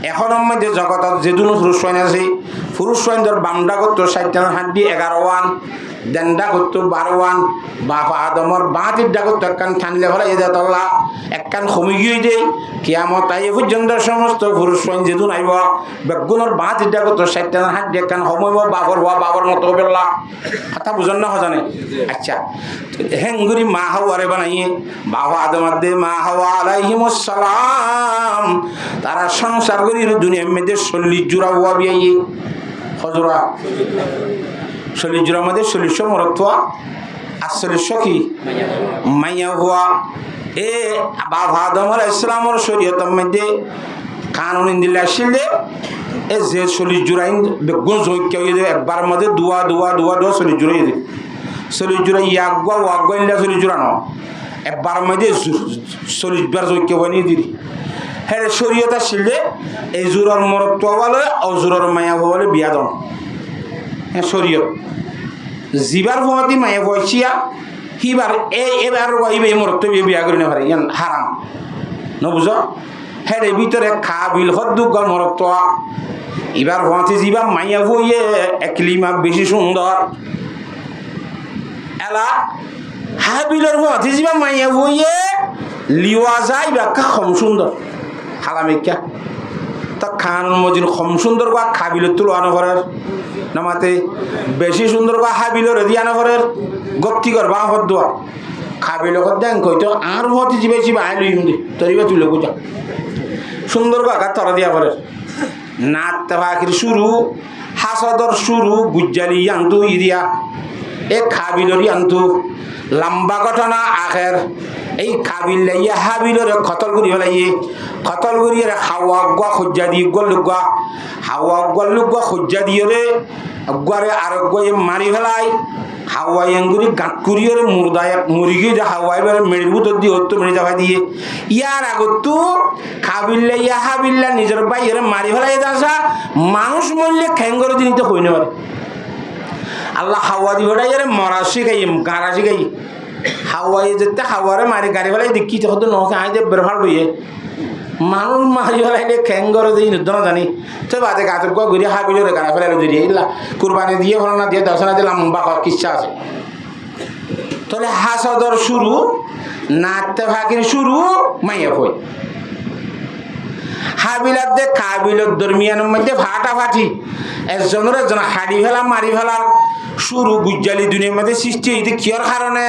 এখনের মধ্যে জগতত যেদুন পুরুষ সৈন আছে পুরুষ সৈন্যর বামডা করতো 60 হাড্ডি 11 দেন্ডা করতো 12 বাপা আদমর বাঁতিরডা করতো একখান ঠানলে ফলে এদাতল্লা একখান কমি গিয়ে দেয় কিয়ামত আই পর্যন্ত সমস্ত পুরুষ সৈন্য যেদুন আইব বেগুনের বাঁতিরডা করতো 60 হাড্ডি একখান সময় বাবর হওয়া বাবর মতো বেলা কথা বুঝন না হজানে আচ্ছা হেঙ্গুরি মা হাওয়ারে বানাইয়ে বাবা আদমার দে মা হাওয়া আলাইহিমুস সালাম তারা সংসার করি দুনিয়ার মধ্যে 40 জোড়া হওয়া বিয়ে হজরা 40 জোড়ার মধ্যে 40 মরত্বা আর 40 কি মাইয়া হওয়া এ বাবা আদম আলাইহিস সালামের শরীয়তের মধ্যে কানুন দিলে আসলে এ যে 40 জোড়াইন বেগুন জৈক্য হয়ে একবার মধ্যে দুয়া 40 জোড়া হয়ে 40 জোড়া ইয়াগা ওয়াগা ইল্লা 40 জোড়া ন একবার মধ্যে 40 বার জৈক্য বানিয়ে দিলি হ্যাঁ শরীয়ত আসলে এই জোড়ার মরত্ব বলে অজোড়ার মায়া বলে বিয়া দন হ্যাঁ শরীয়ত জিবার ভমতি মায়া বয়সিয়া হিবার এবার ওয়াইবে মরত্ব বিয়া করে নেবার ইয়ান হারাম নবুঝ হ্যাঁ এর ভিতরে খাবিল হদ্দুগা মরত্ব এবার ভমতি জিবা মাইয়া বইয়ে একলিমা বেশি সুন্দর এলা হাবিলের ভমতি জিবা মাইয়া বইয়ে লিওয়া যায় বা কম সুন্দর হালামেকা তা খান মজিন কম সুন্দর বা খাবিলের তুলো আনভরের নামাতে বেশি সুন্দর বা হাবিলের রেডি আনভরের গপ্তি করবা হদ্দুয়া খাবিল দেন কইতো আর হতে যাবে যাবে আইলো ইমদি তরিবা তুলে বুঝা সুন্দর বা তরা দিয়া পরের নাচতে পাখির শুরু হাসদর শুরু গুজ্জালি আন্তু ইরিয়া এ খাবিলরি আন্তু লম্বা ঘটনা আখের এই খাবিল লাইয়া হাবিলরে খতল করি ফেলাইয়ে খতল করিয়ে হাওয়া গুয়া খজ্জা দিয়ে গল্লুগা হাওয়া গল্লুগা খজ্জা দিয়ে রে গুয়ারে আর গুয়ে মারি ফেলাই হাওয়া এঙ্গুরি গাঁত করিয়ে মুরদায় মুরগি যে হাওয়াই বেড়ে মেড়ির ভিতর দিয়ে হতো মেড়ে যাওয়া দিয়ে ইয়ার আগত তো খাবিল্লা ইয়া হাবিল্লা নিজের বাইরে মারি ফেলাই আসা মানুষ মরলে খ্যাঙ্গর দিনতে হই না আল্লাহ হাওয়া দি ওটাই মরা শিখাই গাড়া শিখাই হাওয়াই যেতে হাওয়ারে মারি গাড়ি ফেলাই দেখি হতো নৌকে আই যে বেরফাল লইয়ে মানুষ মারি ফেলাইলে খ্যাঙ্গর দিই নির্দন জানি তো বাদে গাছের গা ঘুরিয়ে হাবিলে গাড়া ফেলাই দিয়ে ইল্লা কুরবানি দিয়ে হলো না দিয়ে দর্শনা দিলাম বাবার কিচ্ছা আছে তাহলে হাসদর শুরু নাচতে ফাঁকির শুরু মাইয়া হই হাবিলার দে কাবিলের দরমিয়ানের মধ্যে ফাটাফাটি একজনের একজন হাড়ি ফেলা মারি ফেলার শুরু গুজ্জালি দুনিয়ার মধ্যে সৃষ্টি হইতে কিয়র কারণে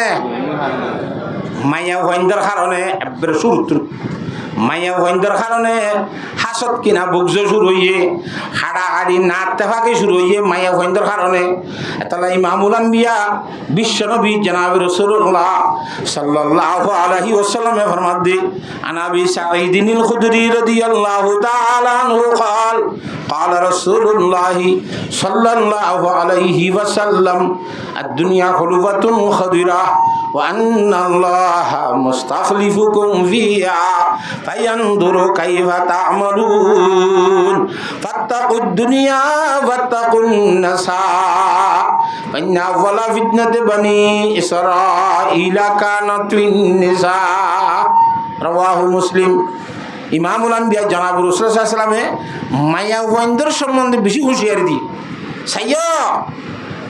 মাইয়া ভয়ন্দর কারণে একবারে শুরু মাইয়া ভয়ন্দর কারণে হাসত কিনা বুকজ শুরু হইয়ে হাড়াহাড়ি নাচতে ফাঁকি শুরু হইয়ে মাইয়া ভয়ন্দর কারণে তাহলে ইমামুল আম্বিয়া বিশ্বনবী জনাব রাসূলুল্লাহ সাল্লাল্লাহু আলাইহি ওয়াসাল্লামে ফরমাতে আনাবি সাঈদিনিল খুদরি রাদিয়াল্লাহু তাআলা আনহু قال قال رسول الله صلى الله عليه وسلم الدنيا خلوة خضراء وأن الله مستخلفكم فيها فينظر كيف تعملون فاتقوا الدنيا واتقوا النساء فإن أول فتنة بني إسرائيل كانت في النساء رواه مسلم ইমামুল আম্বিয়া জনাব রাসূলুল্লাহ সাল্লাল্লাহু আলাইহি ওয়াসাল্লামে মায়া ওয়াইন্দর সম্বন্ধে বেশি হুঁশিয়ারি দি সাইয়্য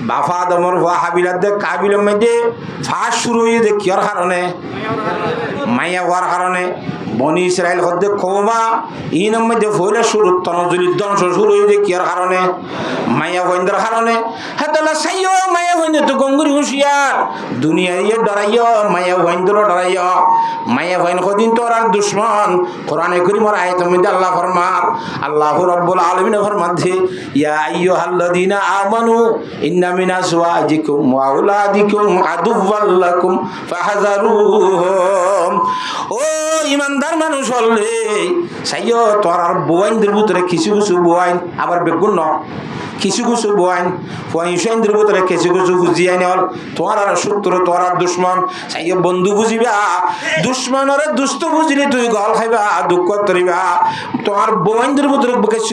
বাফা আদমর ওয়া হাবিলার দে কাবিলের মধ্যে ফাঁস শুরু হয়ে দে কিয়র কারণে মায়া হওয়ার কারণে বনি ইসরায়েল হদ্দে কওমা ইনের মধ্যে ফইলে শুরু তনজুলির ধ্বংস শুরু হয়ে দে কিয়র কারণে মায়া ওয়াইন্দর কারণে হাতালা সাইয়্য মায়া ওয়াইন্দ তো গঙ্গুরি হুঁশিয়ার দুনিয়া দিয়ে ডরাইয় মায়া ওয়াইন্দর ডরাইয় মায়া ওয়াইন কদিন তো আর দুশমন কোরআনে কারীমের আয়াতের মধ্যে আল্লাহ ফরমান আল্লাহু রাব্বুল আলামিন ফরমাচ্ছে ইয়া আইয়ুহাল্লাযীনা আমানু ইন্না মিন আজওয়াজিকুম ওয়া আওলাদিকুম আদুওয়াল লাকুম ফাহযারুহুম ও ইমানদার মানুষ হলে সাইয়্য তোর আর বোয়াইনদের ভিতরে কিছু কিছু বোয়াইন আবার বেগুন ন কিছু কিছু বোয়াইন পয়সেন্দ্রের ভিতরে কিছু কিছু বুঝিয়ে নেওয়াল তোমার আর শত্রু তোমার আর দুশ্মন সাই বন্ধু বুঝিবা দুশ্মনরে দুষ্ট বুঝিলে তুই গল খাইবা দুঃখ তরিবা তোমার বোয়াইনদের ভিতরে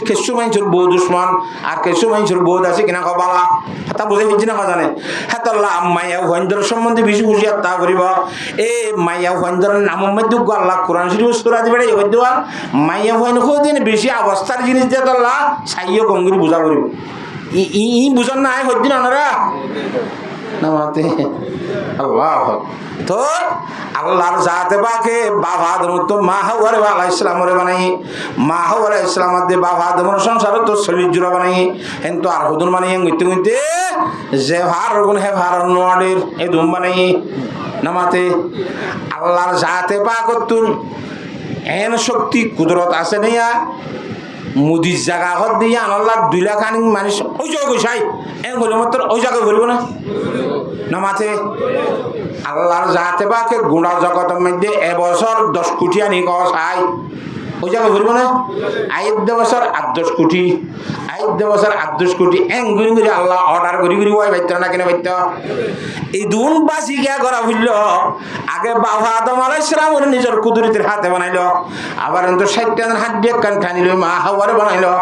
কিছু মানুষের বউ দুশ্মন আর কিছু মানুষের বউ আছে কিনা কবালা হাতা বুঝে ফেলছি না জানে হাতাল্লাহ মাইয়া ভয়েন্দ্র সম্বন্ধে বেশি বুঝি তা করিব এ মাইয়া ভয়েন্দ্রের নামের মধ্যে আল্লাহ কোরআন শরীফ সূরা দিবে এই দেওয়া মাইয়া ভয়েন দিন বেশি অবস্থার জিনিস দিয়ে আল্লাহ সাইও গঙ্গুরি বুঝা করিব ই বুঝন নাই হদ্দিন ওনারা নামাতে আল্লাহ তো আল্লাহর জাতে বাকে বাবা আদম তো মা হাওয়া আলাইহিস সালামরে বানাই মা হাওয়া আলাইহিস সালাম দে বাবা আদমের সংসার তো শরীর জুড়া বানাই কিন্তু আর হুদুন বানাই গইতে গইতে যে ভার গুণ হে ভার নোয়াদের এই দুম বানাই নামাতে আল্লাহর জাতে পাকতুন এন শক্তি কুদরত আছে না মুদির জায়গা হত দিয়ে আল্লাহ 2 লাখ আনি মানুষ ওই জায়গা গোসাই এ বলে মাত্র ওই জায়গায় বলবো না নামাতে আল্লাহর জাতে বাকে গুণা জগতের মধ্যে এবছর 10 কোটি আনি কসাই ওই জায়গায় বলবো না 8 বছর 10 কোটি 8 বছর 10 কোটি এঙ্গুরি করে আল্লাহ অর্ডার করি করি ওই বাইতে না কেন বাইতে এই দুন বাসি কে করা বুঝল আগে বাবা আদম আলাইহিস সালাম নিজের কুদরতের হাতে বানাইলো আবার তো 60 হাত দিয়ে কান টানিল মা হাওয়ারে বানাইলো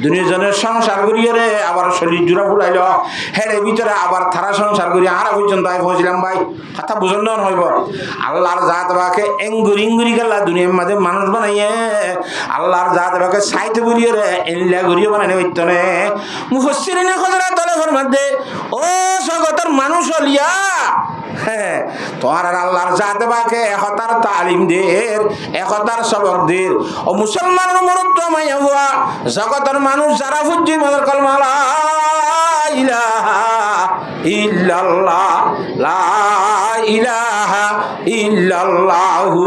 দুনিয়াজনের সংসার করিয়ে রে আবার শরীর জুড়া ফুলাইলো হেড়ে ভিতরে আবার থারা সংসার করি আর পর্যন্ত আই পৌঁছলাম ভাই কথা বুঝন না হইব আল্লাহর জাত বাকে এঙ্গুরি ইঙ্গুরি গেলা দুনিয়ার মাঝে মানুষ বানাইয়ে আল্লাহর জাত বাকে সাইতে করিয়ে রে এল্লা করিয়ে বানাইনে হইতনে মুফাসসিরিনে হযরত তালাফের মধ্যে ও জগতের মানুষ হলিয়া তোমার আল্লাহর জাতে বাকে একতার তালিম দের একতার সবক দের ও মুসলমানের মরত্ব মাইয়া হওয়া জগতের মানুষ যারা ফুজি মদর কলমা লা ইলাহা ইল্লাল্লাহ লা ইলাহা ইল্লাল্লাহু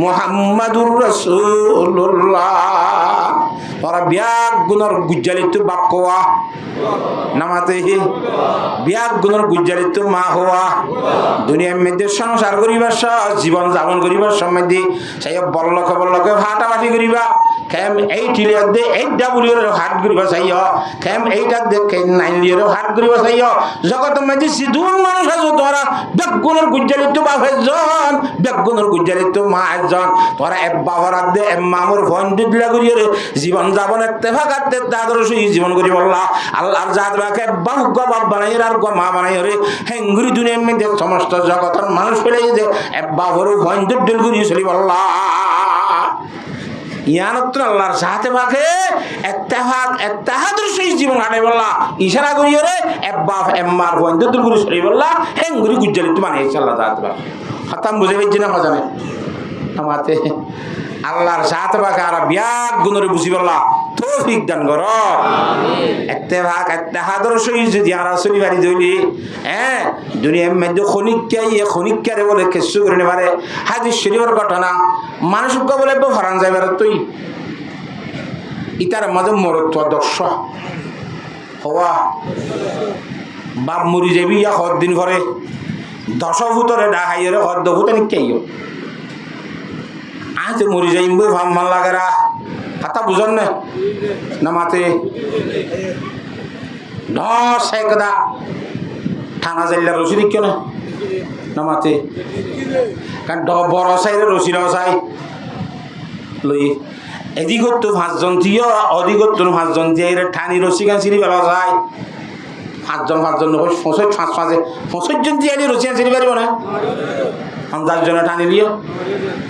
মুহাম্মাদুর রাসূলুল্লাহ তোরা বিয়াক গুণর গুজ্জালিত বাক্যা নামাতে বিয়াক গুণর গুজ্জালিত মা হওয়া দুনিয়ার মধ্যে সংসার করিবার জীবন যাপন করিবার সম্বন্ধে সেই বল্লকে ভাটাভাটি করিবা খেম এই টিলিয়ার দে এই ডাবুলিয়র হাট করিবা চাইয় খেম এইটার দে নাইলিয়র হাট করিবা চাইয় জগতের মধ্যে সিধুর মানুষ আছো তোরা বেগুনের গুজ্জালিত বাপ একজন বেগুনের গুজ্জালিত মা একজন তোরা এক বাবার দে এক মামুর ফোন দিলা করিয়ে জীবন যাপন এত্তেফাক আত্তে তাদের সেই জীবন করি বললা আল্লাহর জাত বাকে বাহু বাপ বানাই আর মা বানাই রে হেঙ্গুরি দুনিয়ার মধ্যে সমস্ত জগতের মানুষ ফেলে যে এক বাবর ফোন দিল করিয়ে চলি বললা ইয়ানত আল্লাহর জাতে বাকে এত্তেহাদের সেই জীবন আনে বললা ইশারা করিয়ে রে এক বাপ এম্মার ফোন দিল করি চলি বললা হেঙ্গুরি গুজ্জালিত বানাইছে আল্লাহ জাত বাক হাতাম বুঝে পেয়েছি না মজা নেই আমাতে আল্লাহর জাত বাকে আর বিয়াক গুণরে বুঝি বললা তৌফিক দান কর ইত্তেফাক ইত্তেহাদের সহিত যদি আমরা চলি পারি ধরলি দুনিয়ার মধ্যে খনিকারে বলে কিছু করে নেবারে হাদিস শরীফের ঘটনা মানুষকে বলে হারান যাইবার তুই ইতার মাঝে মরত্ব দর্শ হওয়া বাপ মরি যাবি ইয়া হর দিন ঘরে 10 ফুটরে ডাহাইরে হর 10 ফুটে নিকাইও আজ মরি যাইম বই ভাম ভাল লাগেরা হাতা বুঝন না নামাতে দশ একদা থানা জাইলা রসি দিক না নামাতে কারণ বড় সাইরে রসি চাই লই এদিকত তো 5 জন দিয়ে অধিকত তো 5 জন দিয়ে ঠানি রসি গান চিনি বেলা যায় 5 জন 5 জন দিয়ে রসি গান চিনি পারিব না 50 জনে টানি লিও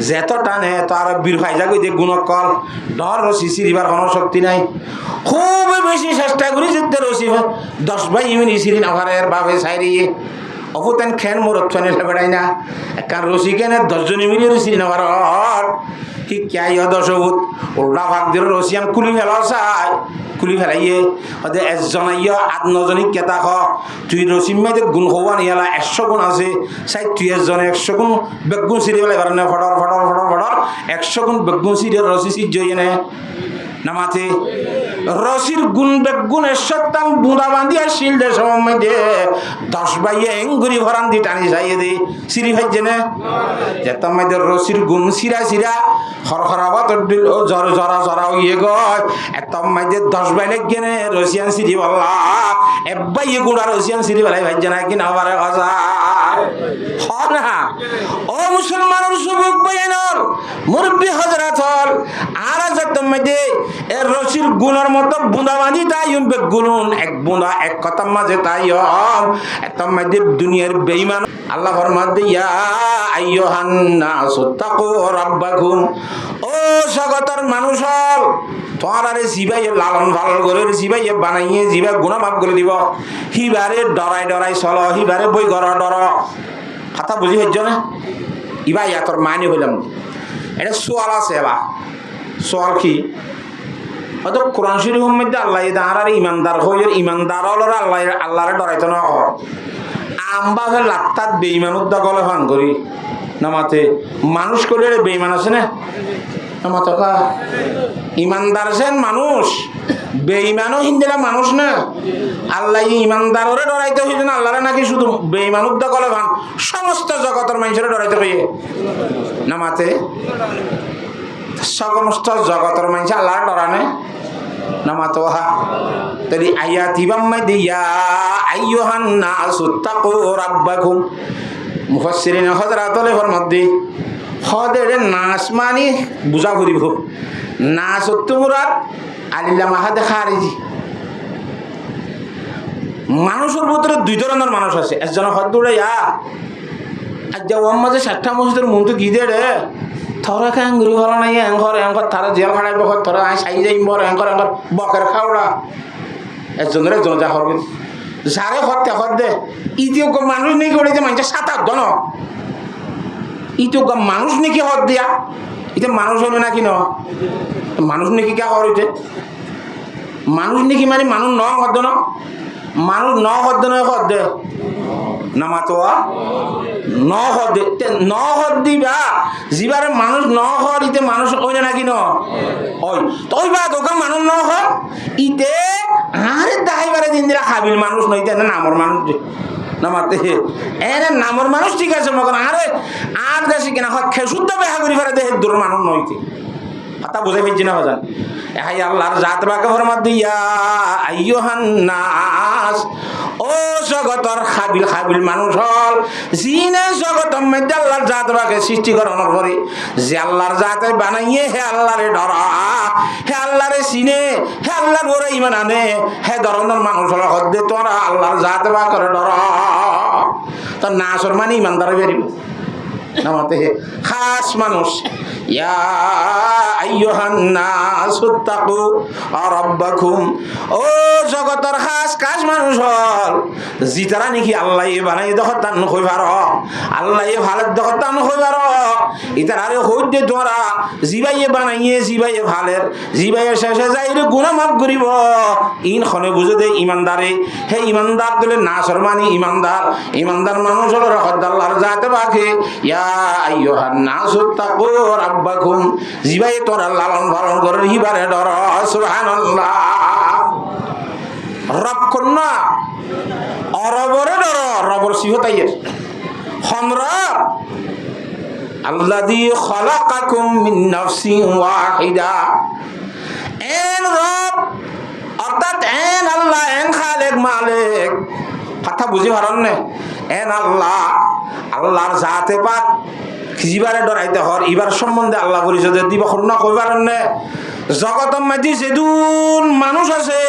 যেত টানে তো আর বীর ফাইজা কই যে গুণকল ডর রসি সিরিবার কোনো শক্তি নাই খুব বেশি চেষ্টা করি যেতে রসি 10 ভাই ইমিনি সিরি নাভারের বাপে সাইরিয়ে অপুতেন খেন মোরত ফেনে বেড়াই না কারণ রসি কেনে 10 জন ইমিনি রসি নাভার কি ক্যাই 10 ভূত উল্টা ভাগ দিয়ে রসিয়ান কুলি ফেলা চাই কুলি ফেলাইয়ে ওদের 1 জন আইয়া 8-9 জনই কেতা খ তুই রসিম মেয়েদের গুণ হওয়া নিয়ালা 100 গুণ আছে সাই তুই 1 জনে 100 গুণ বেগুন সিরি বেলা কারণে ফটর 100 গুণ বেগুন সিরি রসি সিজ জইয়ে নে নামাতে রশির গুণ বেগুনের সত্তাং বুঁদা বান্ধিয়া শিল দে সময় দে 10 বাইয়ে এঙ্গুরি ভরান দি টানি যাইয়ে দে সিরি ভাইজে না যেত মাইদের রশির গুণ সিরা সিরা খরখরাবা তোর দিল জরা জরা জরা ইয়ে গয় এত মাইদের 10 বাইলে গেনে রশিয়ান সিরি বললা এবাইয়ে গুড়া রশিয়ান সিরি বলাই ভাইজে না কি না পারে কথা না ও মুসলমানের যুবক বয়ানর মুরব্বী হযরত হল আর যত মাঝে এর রশির গুণের মতো বুঁদা বাঁধি তাই বেগুন এক বুঁদা এক কথা মাঝে তাই এত মাঝে দুনিয়ার বেঈমান আল্লাহ ফরমাতে ইয়া আইয়ুহান নাস তাকু রাব্বাকুম ও জগতের মানুষ হল তোমার আরে জিবাই লালন পালন করে জিবাই বানাইয়ে জিবা গুনাহ মাফ করে দিব হিবারে ডরাই ডরাই চলো হিবারে বই ঘর ডর কথা বুঝি হইছ না ইবা ইয়াতর মানি হইলাম এটা সোয়াল আছে এবার সোয়াল কি হয়তো কোরআন শরীফের মধ্যে আল্লাহ দাঁড়ার ইমানদার হয়ে ইমানদার হল আল্লাহ আল্লাহরে ডরাইতো না আম্বা ফের লাত্তাত বেইমানুর দা গলে ফান করি নামাতে মানুষ করলে বেইমান আছে না নামাতে কা ইমানদার আছেন মানুষ বেইমানও হিন্দিলা মানুষ না আল্লাহ ইমানদাররে ডরাইতে হইছে না আল্লাহরে নাকি শুধু বেইমানুর দা গলে ফান সমস্ত জগতের মানুষের ডরাইতে হইয়ে নামাতে সমস্ত জগতের মানুষ আল্লাহর ডরানে নামাতো হা তরি আয়াতিবাম মাদিয়া আইয়ুহান নাসু তাকু রাব্বাকুম মুফাসসিরিন হযরতলে ফরমাদ্দি হদরে নাস মানে বুঝা করিব নাস তুমুরাত আলিল্লা মাহাদ খারিজি মানুষের ভিতরে দুই ধরনের মানুষ আছে একজন হদুরে ইয়া আজ ওর মাঝে 60টা মসজিদের মন তো গিদে রে থরা কাঙ্গুরি ভালো নাই এঙ্কর এঙ্কর তারা জেল খাড়াই বকর থরা আই সাই যাই মর এঙ্কর এঙ্কর বকের খাওড়া একজনের একজন যা করবে যারে হত্যা হত দে ইতিও মানুষ নেই করে যে মানুষের 7-8 জন ইতিও মানুষ নাকি হত দিয়া ইতে মানুষ হলো নাকি ন মানুষ নাকি কে করিতে মানুষ নাকি মানে মানুষ ন হত ন মানুষ ন হত নয় হত দে নামাতোয়া ন হদ দিবা যিবারে মানুষ ন হর ইতে মানুষ ওই নাকি ন ওই তই বা দোকান মানুষ ন হর ইতে আরে দাইবারে দিন দিরা হাবিল মানুষ নইতে না নামর মানুষ নামাতে এরে নামর মানুষ ঠিক আছে মগন আরে আট গাছি কিনা হয় খেসুদ্ধ বেহা করি ফেলে দেহের দূর মানুষ নইতে কথা বুঝাই ফেলছি না বাজান এহাই আল্লাহর জাত বাকে ফরমাত দিয়া আইয়ুহান নাস ও জগতর হাবিল হাবিল মানুষ হল জিনে জগতের মধ্যে আল্লাহর জাত বাকে সৃষ্টি করানোর পরে যে আল্লাহর জাতে বানাইয়ে হে আল্লাহরে ডরা হে আল্লাহরে চিনে হে আল্লাহর ওরে ইমান আনে হে ধরনের মানুষ হল হদ্দে তোরা আল্লাহর জাত বাকে ডরা তো নাসর মানে ইমানদারে বেরিব নামাতে খাস মানুষ ইয়া আইয়ুহান নাসু তাকু রাব্বাকুম ও জগতের খাস মানুষ হল জিতারা নাকি আল্লাহ বানাই দখতান হইবার আল্লাহ ভালো দখতান হইবার ইতারে হইতে তোরা জিবাইয়ে বানাইয়ে জিবাইয়ে ভালের জিবাইয়ে শেষে যাইরে গুনাহ মাফ করিব ইন খনে বুঝে দে ইমানদারে হে ইমানদার দিলে নাসর মানে ইমানদার মানুষ হল আল্লাহর জাতে বাকে ইয়া আইয়ুহান নাসু তাকু রাব্বাকুম জিবাই তোরা লালন পালন করে হিবারে ডর সুবহানাল্লাহ রব কন্যা অরবরে ডর রবর সিহতাইয়ের হন রব আল্লাযী খালাকাকুম মিন নাফসিন ওয়াহিদা এন রব অর্থাৎ এন আল্লাহ এন খালেক মালিক কথা বুঝি পারেন না এন আল্লাহর জাতে পাক জিবারে ডরাইতে হর ইবার সম্বন্ধে আল্লাহ পরিচয় দিব না কই পারেন না জগতের মধ্যে যেদুন মানুষ আছে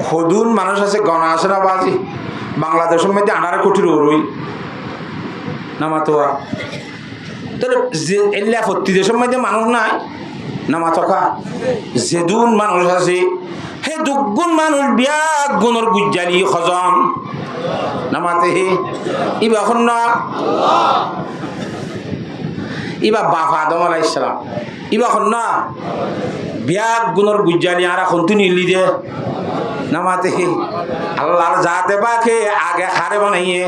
হদুন মানুষ আছে গণা আছে না বাজি বাংলাদেশের মধ্যে 18 কোটির ওরই নামাতোয়া তাহলে এল্লা ফত্তি দেশের মধ্যে মানুষ নাই নামাতকা যেদুন মানুষ আছে হে দুগুণ মানুষ বিয়া গুণর গুজ্জালি খজন নামাতে ইবা না ইবা বাফা আদম আলাইহিস সালাম ইবা না বিয়া গুণর গুজ্জালি আর এখন তুই নিলি দে নামাতে আল্লাহর জাতে পাকে আগে খারে বানাইয়ে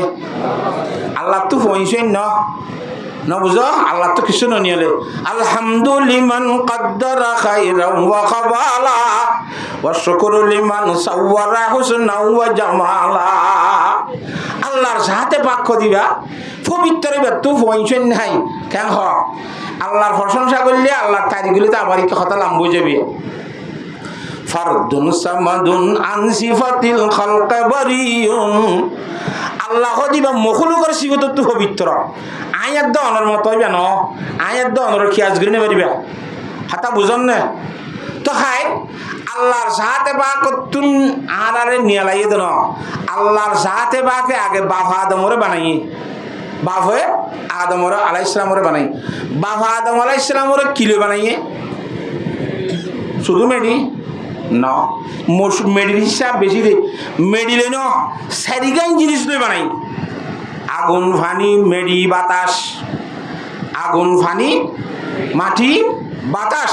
আল্লাহ তো হইছেন না না বুঝো আল্লাহ তো কিছু নিলে আলহামদুলিমান কদ্দারা খাইরাম ওয়া খাবালা ওয়া শুকরু লিমান সাওয়ারা হুসনা ওয়া জামালা। আল্লাহর সাথে বাক্য দিবা পবিত্র ব্যক্তি পয়সন নাই কেন হ আল্লাহর প্রশংসা করলে আল্লাহর তারিখগুলিতে আবার কথা লাম্ব যাবে। ফারদুন সামাদুন আন সিফাতিল খালক বারিয়ুন। আল্লাহ দিবা মখলুকের সিফত তো পবিত্র আয়াত দনের মতো হইবে ন আয়াত দনের খিয়াজ করে নেবে দিবা হাতা বুঝন না তো হাই আল্লাহর সাথে বা কতুন আরে নিয়ালাইয়ে দেন আল্লাহর সাথে বাকে আগে বাবা আদমরে বানাই বাপ হয়ে আদমর আলাইহিস সালামরে বানাই বাবা আদম আলাইহিস সালামরে কিলো বানাইয়ে শুধু মেডি না মেডির হিসাব বেশি দে মেডিলে ন সারিগান জিনিস লই বানাই আগুন ফানি মেডি বাতাস আগুন ফানি মাটি বাতাস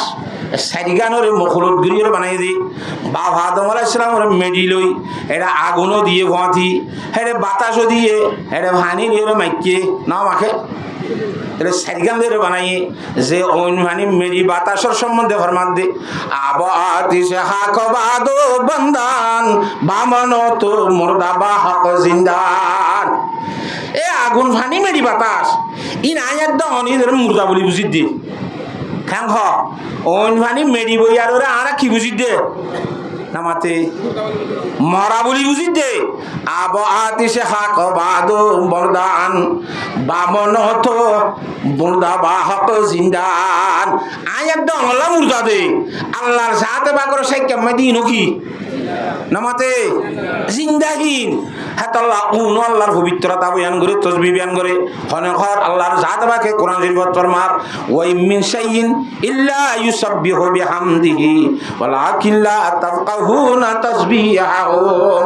সারিগানোরে মখলুক গিরিয়ে বানাই দি বাবা আদম আলাইহিস সালামরে মেডি লই এটা আগুনও দিয়ে ভাঁতি হেরে বাতাসও দিয়ে হেরে ফানি দিয়ে মাইকে না মাখে এটা সারিগান দিয়ে বানাইয়ে যে অনভানি মেরি বাতাসের সম্বন্ধে ফরমান দে আবাতি সে হাক বাদো বন্দান বামনো তো মুর্দাবা হক জিন্দান। এ আগুন ফানি মেরি বাতাস ইন আয়াত দন ইদের মুর্দা বলি বুঝি দে খাং হ অনভানি মেরি বই আর ওরা আরা কি বুঝি দে নামাতে মরা বলি বুঝি দে আব আতিশে হাক বাদো বরদান বামন তো মুর্দা বাহক জিন্দান। আয়াত দংলা মুর্দা দে আল্লাহর সাথে বাকর সেই কেমন দিন কি নামাতে জিন্দাহীন হাতাল্লাহ উন আল্লাহর পবিত্রতা বয়ান করে তসবিহ বয়ান করে হনখর আল্লাহর জাত বাকে কোরআন শরীফত ফরমার ওয়া মিন শাইইন ইল্লা ইউসাব্বিহু বিহামদিহি ওয়ালাকিন লা তাফকাহুনা তাসবিহাহুম।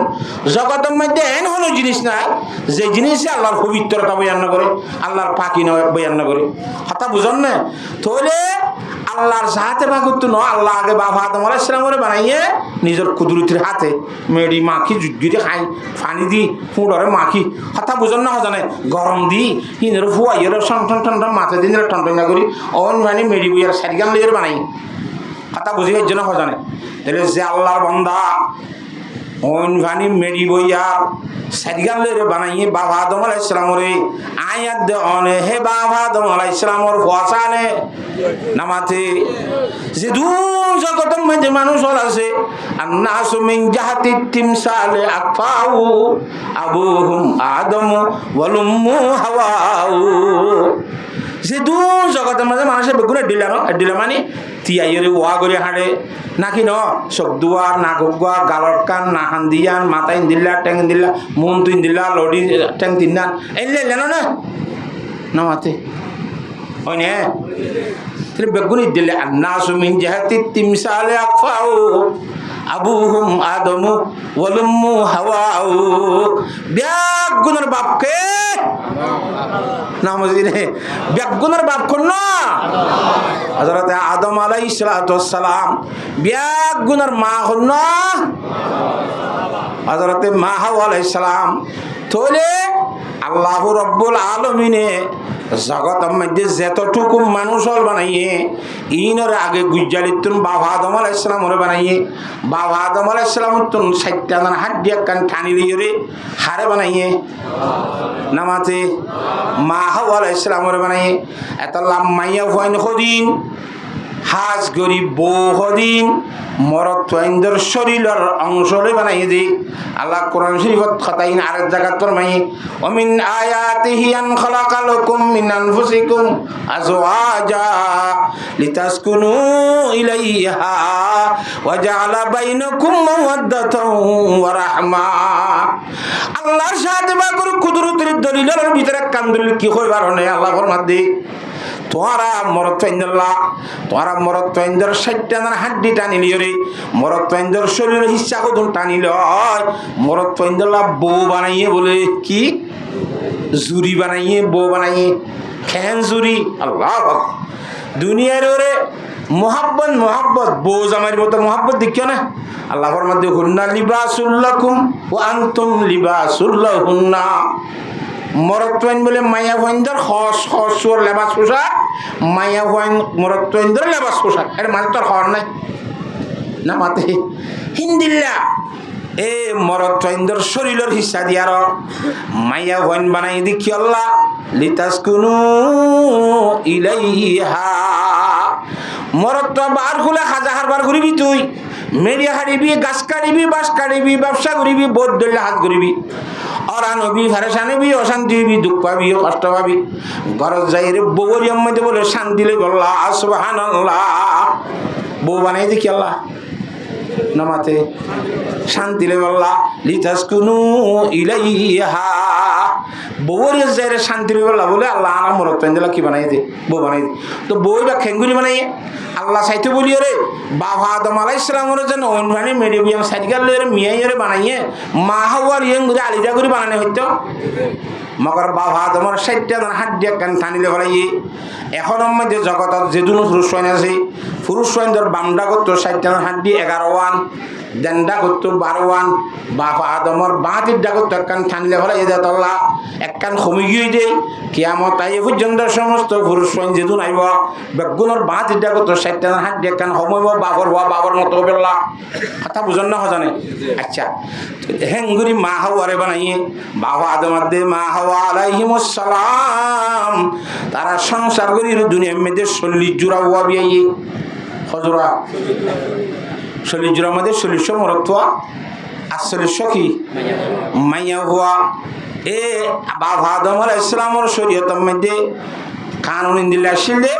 জগতের মধ্যে এমন কোনো জিনিস নাই যে জিনিসে আল্লাহর পবিত্রতা বয়ান না করে আল্লাহর পাকি বয়ান না করে কথা বুঝন না তাহলে আল্লাহর সাথে বাকুত ন আল্লাহ আগে বাবা আদম আলাইহিস সালামরে বানাইয়ে নিজের কুদরতের হাতে মেডি মাখি জুগিরে খাই পানি দি ফুডরে মাখি কথা বুঝন না জানে গরম দি হিনের ফুয়াইয়ের ঠন ঠন মাথা দিন ঠন ঠন করি অন মানে মেডি বইয়ার সারিগান লেগে বানাই কথা বুঝি হচ্ছে না জানে তাহলে যে আল্লাহর বান্দা অন ভানি মেডি বইয়ার সারিগান লেগে বানাইয়ে বাবা আদম আলাইহিস সালামরে আয়াত দে অনে হে বাবা আদম আলাইহিস সালামর ফুয়াসানে নামাতে যে দুন জগতের মধ্যে মানুষ আছে আন্নাসু মিন জাহাতি তিমসালে আকফাউ আবুহুম আদম ওয়াল উম্মু হাওয়াউ। যে দুন জগতের মধ্যে মানুষের বেগুনে দিলা মানে তিয়াইরে ওয়া করে হাঁড়ে নাকি ন সব দুয়ার নাগুয়া গালর কান নাহান দিয়ান মাথায় দিল্লা ট্যাং দিল্লা মন তুই দিল্লা লড়ি ট্যাং তিনান এলে জানো না নামাতে হয় না বেগুনি দিলে আন্নাসু মিন জাহাতি তিমসালে আকফাউ আবুহুম আদমু ওয়াল উম্মু হাওয়াউ। ব্যাগুনের বাপকে নাম জিনে ব্যাগুনের বাপ কোন না হযরত আদম আলাইহিস সালাতু ওয়াস সালাম ব্যাগুনের মা হন না হযরত মা হাওয়া আলাইহিস সালাম। তাহলে আল্লাহ রাব্বুল আলামিনে জগতের মধ্যে যতটুকু মানুষ বানাইয়ে ইনর আগে গুজ্জালিতুন বাবা আদম আলাইহিস সালামরে বানাইয়ে বাবা আদম আলাইহিস সালাম তুন 60টা না হাড্ডি কান ঠানি লিয়ে হারে বানাইয়ে নামাতে মা হাওয়া আলাইহিস সালামরে বানাইয়ে এত লাম্মাইয়া হইন হদিন হাজ গরিব বউ হদিন মরদ তোয়াইন্দর শরীরের অংশরে বানাই দি আল্লাহ কোরআন শরীফত খতাইন আরেক জায়গা ফরমাই ওয়া মিন আয়াতিহি আন খালাকালাকুম মিন আনফুসিকুম আজওয়াজা লিতাসকুনু ইলাইহা ওয়া জাআলা বাইনাকুম মাওয়াদ্দাতাও ওয়া রাহমা। আল্লাহর সাথে বাকুর কুদরতের দলিলের ভিতরে কামদুল কি কইবার না আল্লাহ ফরমাত দি তোরা মরদ তোয়াইন্দল্লাহ তোরা মরদ তোয়াইন্দর 60টা না হাড্ডি টানি লিও রে মরদ তোয়াইন্দর শরীরের হিস্সা কদুন টানি লয় মরদ তোয়াইন্দল্লাহ বউ বানাইয়ে বলে কি জুরি বানাইয়ে বউ বানাইয়ে খেন জুরি আল্লাহ দুনিয়ার ওরে মোহাব্বত বউ জামাইর মতো মোহাব্বত দেখিও না আল্লাহ ফরমাতে হুন্না লিবাসুল লাকুম ওয়া আনতুম লিবাসুল লাহুন্না। মরত্বইন বলে মায়া ভয়েন্দর হস হসর লেবাস পোশাক মায়া ভয়েন মরত্বইন্দর লেবাস পোশাক এটা মাঝে তোর হওয়ার নাই না মাতে হিন্দিল্লা এ মরত্বইন্দর শরীরের হিস্সা দিয়ার মায়া ভয়েন বানাই দেখি আল্লাহ লিতাসকুনু ইলাইহা মরত্ব বার খুলে হাজার বার ঘুরিবি তুই মেরিয়া হারিবি গাছ কাটিবি বাস কাটিবি ব্যবসা করিবি বোধ ধরলে হাত ঘুরিবি অরান হবি ফারেসান হবি অশান্তি হবি দুঃখ পাবি কষ্ট পাবি ঘরত যাই রে বউরিয়ার মধ্যে বলে শান্তি লে বললা সুবহানাল্লাহ বউ বানাই দেখি আল্লাহ নামাতে শান্তি লে বললা লিতাসকুনু ইলাইহা বউরিয়ার যাই রে শান্তি লে বললা বলে আল্লাহ আনা মরত দিলা কি বানাই দে বউ বানাই দে তো বউ বা খেঙ্গুরি বানাই আল্লাহ সাইতে বলিও রে বাবা আদম আলাইহিস সালামের জন্য অনভানি মেডিবিয়াম সাইকেল লয়ে মিয়াইরে বানাইয়ে মা হাওয়ার ইয়ং গুরি আলিদা গুরি বানানো হইতো মগর বাবা আদমের 60টা জন হাড্ডি কান টানিলে বলাই এখন মধ্যে জগতত যেদুনো পুরুষ হইন আছে পুরুষ হইনদের বামডা করতো 60টা জন হাড্ডি 11 ওয়ান দেন্ডা করতো 12 ওয়ান বাবা আদমের বাঁতিরডা করতো একখান টানিলে বলাই এদা তল্লা একখান কমি গিয়ে দেই কিয়ামত আই পর্যন্ত সমস্ত পুরুষ হইন যেদুন আইব বেগুনের বাঁতিরডা করতো 60টা জন হাড্ডি একখান সময়ব বাবর মতো বেলা কথা বুঝন না হজানে আচ্ছা হেঙ্গুরি মা হাওয়ারে বানাইয়ে বাবা আদমের দে মা হাওয়া আলাইহিমুস সালাম তারা সংসার করি দুনিয়ার মধ্যে 40 জোড়া হওয়া বিয়ে হজরা 40 জোড়ার মধ্যে 40 মরত্ব আর 40 কি মাইয়া হওয়া এ বাবা আদম আলাইহিস সালামের শরীয়তের মধ্যে কানুন দিলে আসলে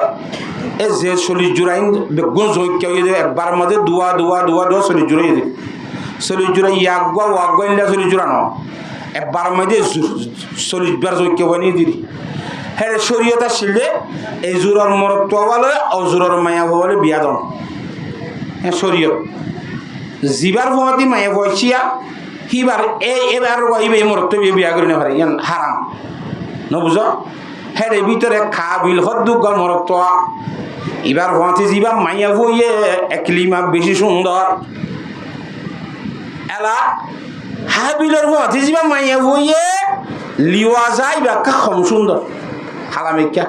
এ যে 40 জোড়াইন বেগুন জৈক্য হয়ে যায় একবার মধ্যে দুয়া 40 জোড়াই যায় 40 জোড়া ইয়াগুয়া ওয়াগুয়া ইল্লা 40 জোড়া ন একবার মধ্যে 40 বার জৈক্য বানিয়ে দিলি হ্যাঁ শরীয়ত আসলে এই জোড়ার মরত্ব বলে অজোড়ার মায়া বলে বিয়া দন হ্যাঁ শরীয়ত জিবার ভবতি মায়া বয়সিয়া হিবার এবার এই মরত্ব বিয়া করি না পারে ইয়ান হারাম নবুঝ হ্যাঁ এর ভিতরে খা বিল হদ্দুগর মরত্ব এবার ভবতি জিবা মায়া বইয়ে একলিমা বেশি সুন্দর এলা হাবিলের ভবতি জিবা মায়া বইয়ে লিওয়া যায় বা কম সুন্দর হালামিকা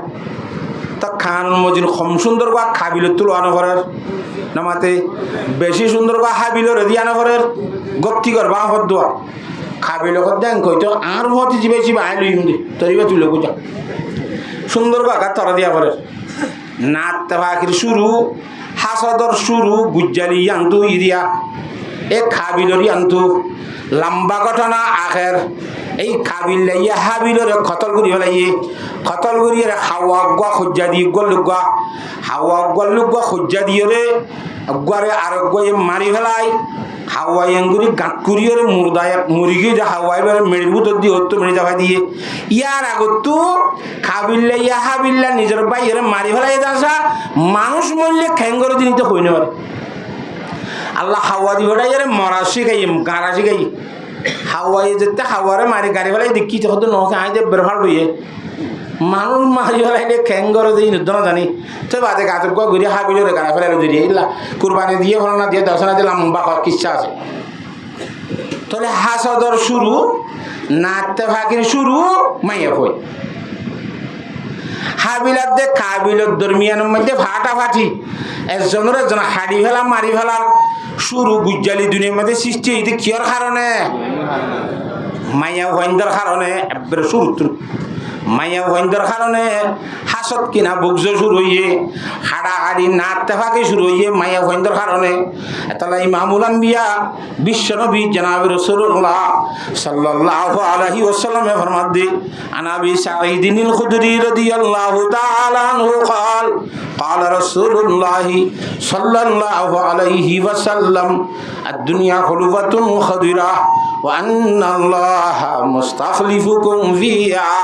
তা খান মজিন কম সুন্দর বা খাবিলের তুলনা করার নামাতে বেশি সুন্দর বা হাবিলের দিয়ানো করার গতি কর বা হদ্দুয়া খাবিলে দেন কইতো আর ভতি জিবাইছি বা আইলু হিন্দি তরিবা তুলে বুঝা সুন্দর বা তরা দিয়া করার নাত পাখির শুরু হাসদর শুরু গুজ্জালি আন্তু ইরিয়া এ খাবিলরি আন্তু লম্বা ঘটনা আখের এই কাবিল লাইয়া হাবিলরে খতল করি ফেলাইয়ে খতল করি হাওয়া গুয়া খজ্জা দিয়ে গল্লুগুয়া হাওয়া গল্লুগুয়া খজ্জা দিয়ে রে গুয়ারে আরোগ্য মারি ফেলাই হাওয়াই এঙ্গুরি গাঁত করিয়ে মুরদায় মুরগি যা হাওয়াই বেড়ে মেড়ির ভিতর দিয়ে হতো মেরে যাওয়া দিয়ে ইয়ার আগত তো কাবিল্লা ইয়া হাবিল্লা নিজের বাইরে মারি ফেলাই আসা মানুষ মরলে খ্যাঙ্গর জিনিস হই না পারে আল্লাহ হাওয়া দিয়ে ওটাই মরা শিখাই গাড়া শিখাই হাওয়াই যেতে হাওয়ারে মারি গাড়ি ফেলাই দেখি হতো নৌকে আই দিয়ে বের ফাল হইয়ে মানুষ মারি ফেলাইলে খ্যাঙ্গর দিয়ে নির্দ না জানি তো বাদে গাছ ঘুরে হাবিলরে গাড়া ফেলাই দিয়ে ইল্লা কুরবানি দিয়ে ফল না দিয়ে দর্শনা দিয়ে লম্বা কিচ্ছা আছে তাহলে হাসদর শুরু নাচতে ফাঁকির শুরু মাইয়া হই হাবিলার দে কাবিলের দরমিয়ানের মধ্যে ফাটাফাটি একজনের একজন হাড়ি ফেলা মারি ফেলার শুরু গুজ্জালি দুনিয়ার মধ্যে সৃষ্টি হইতে কিয়র কারণে মাইয়া ভয়ন্দর কারণে একবারে শুরু মাইয়া ভয়ন্দর কারণে হাসত কিনা বুকজ শুরু হইয়ে হাড়াহাড়ি নাচতে ফাঁকি শুরু হইয়ে মাইয়া ভয়ন্দর কারণে তাহলে ইমামুল আম্বিয়া বিশ্বনবী জনাব রাসূলুল্লাহ সাল্লাল্লাহু আলাইহি ওয়াসাল্লাম ফরমাত দি আনাবি সাঈদিনিল খুদরি রাদিয়াল্লাহু তাআলা আনহু قال قال رسول الله صلى الله عليه وسلم الدنيا خلوة خضرة وأن الله مستخلفكم فيها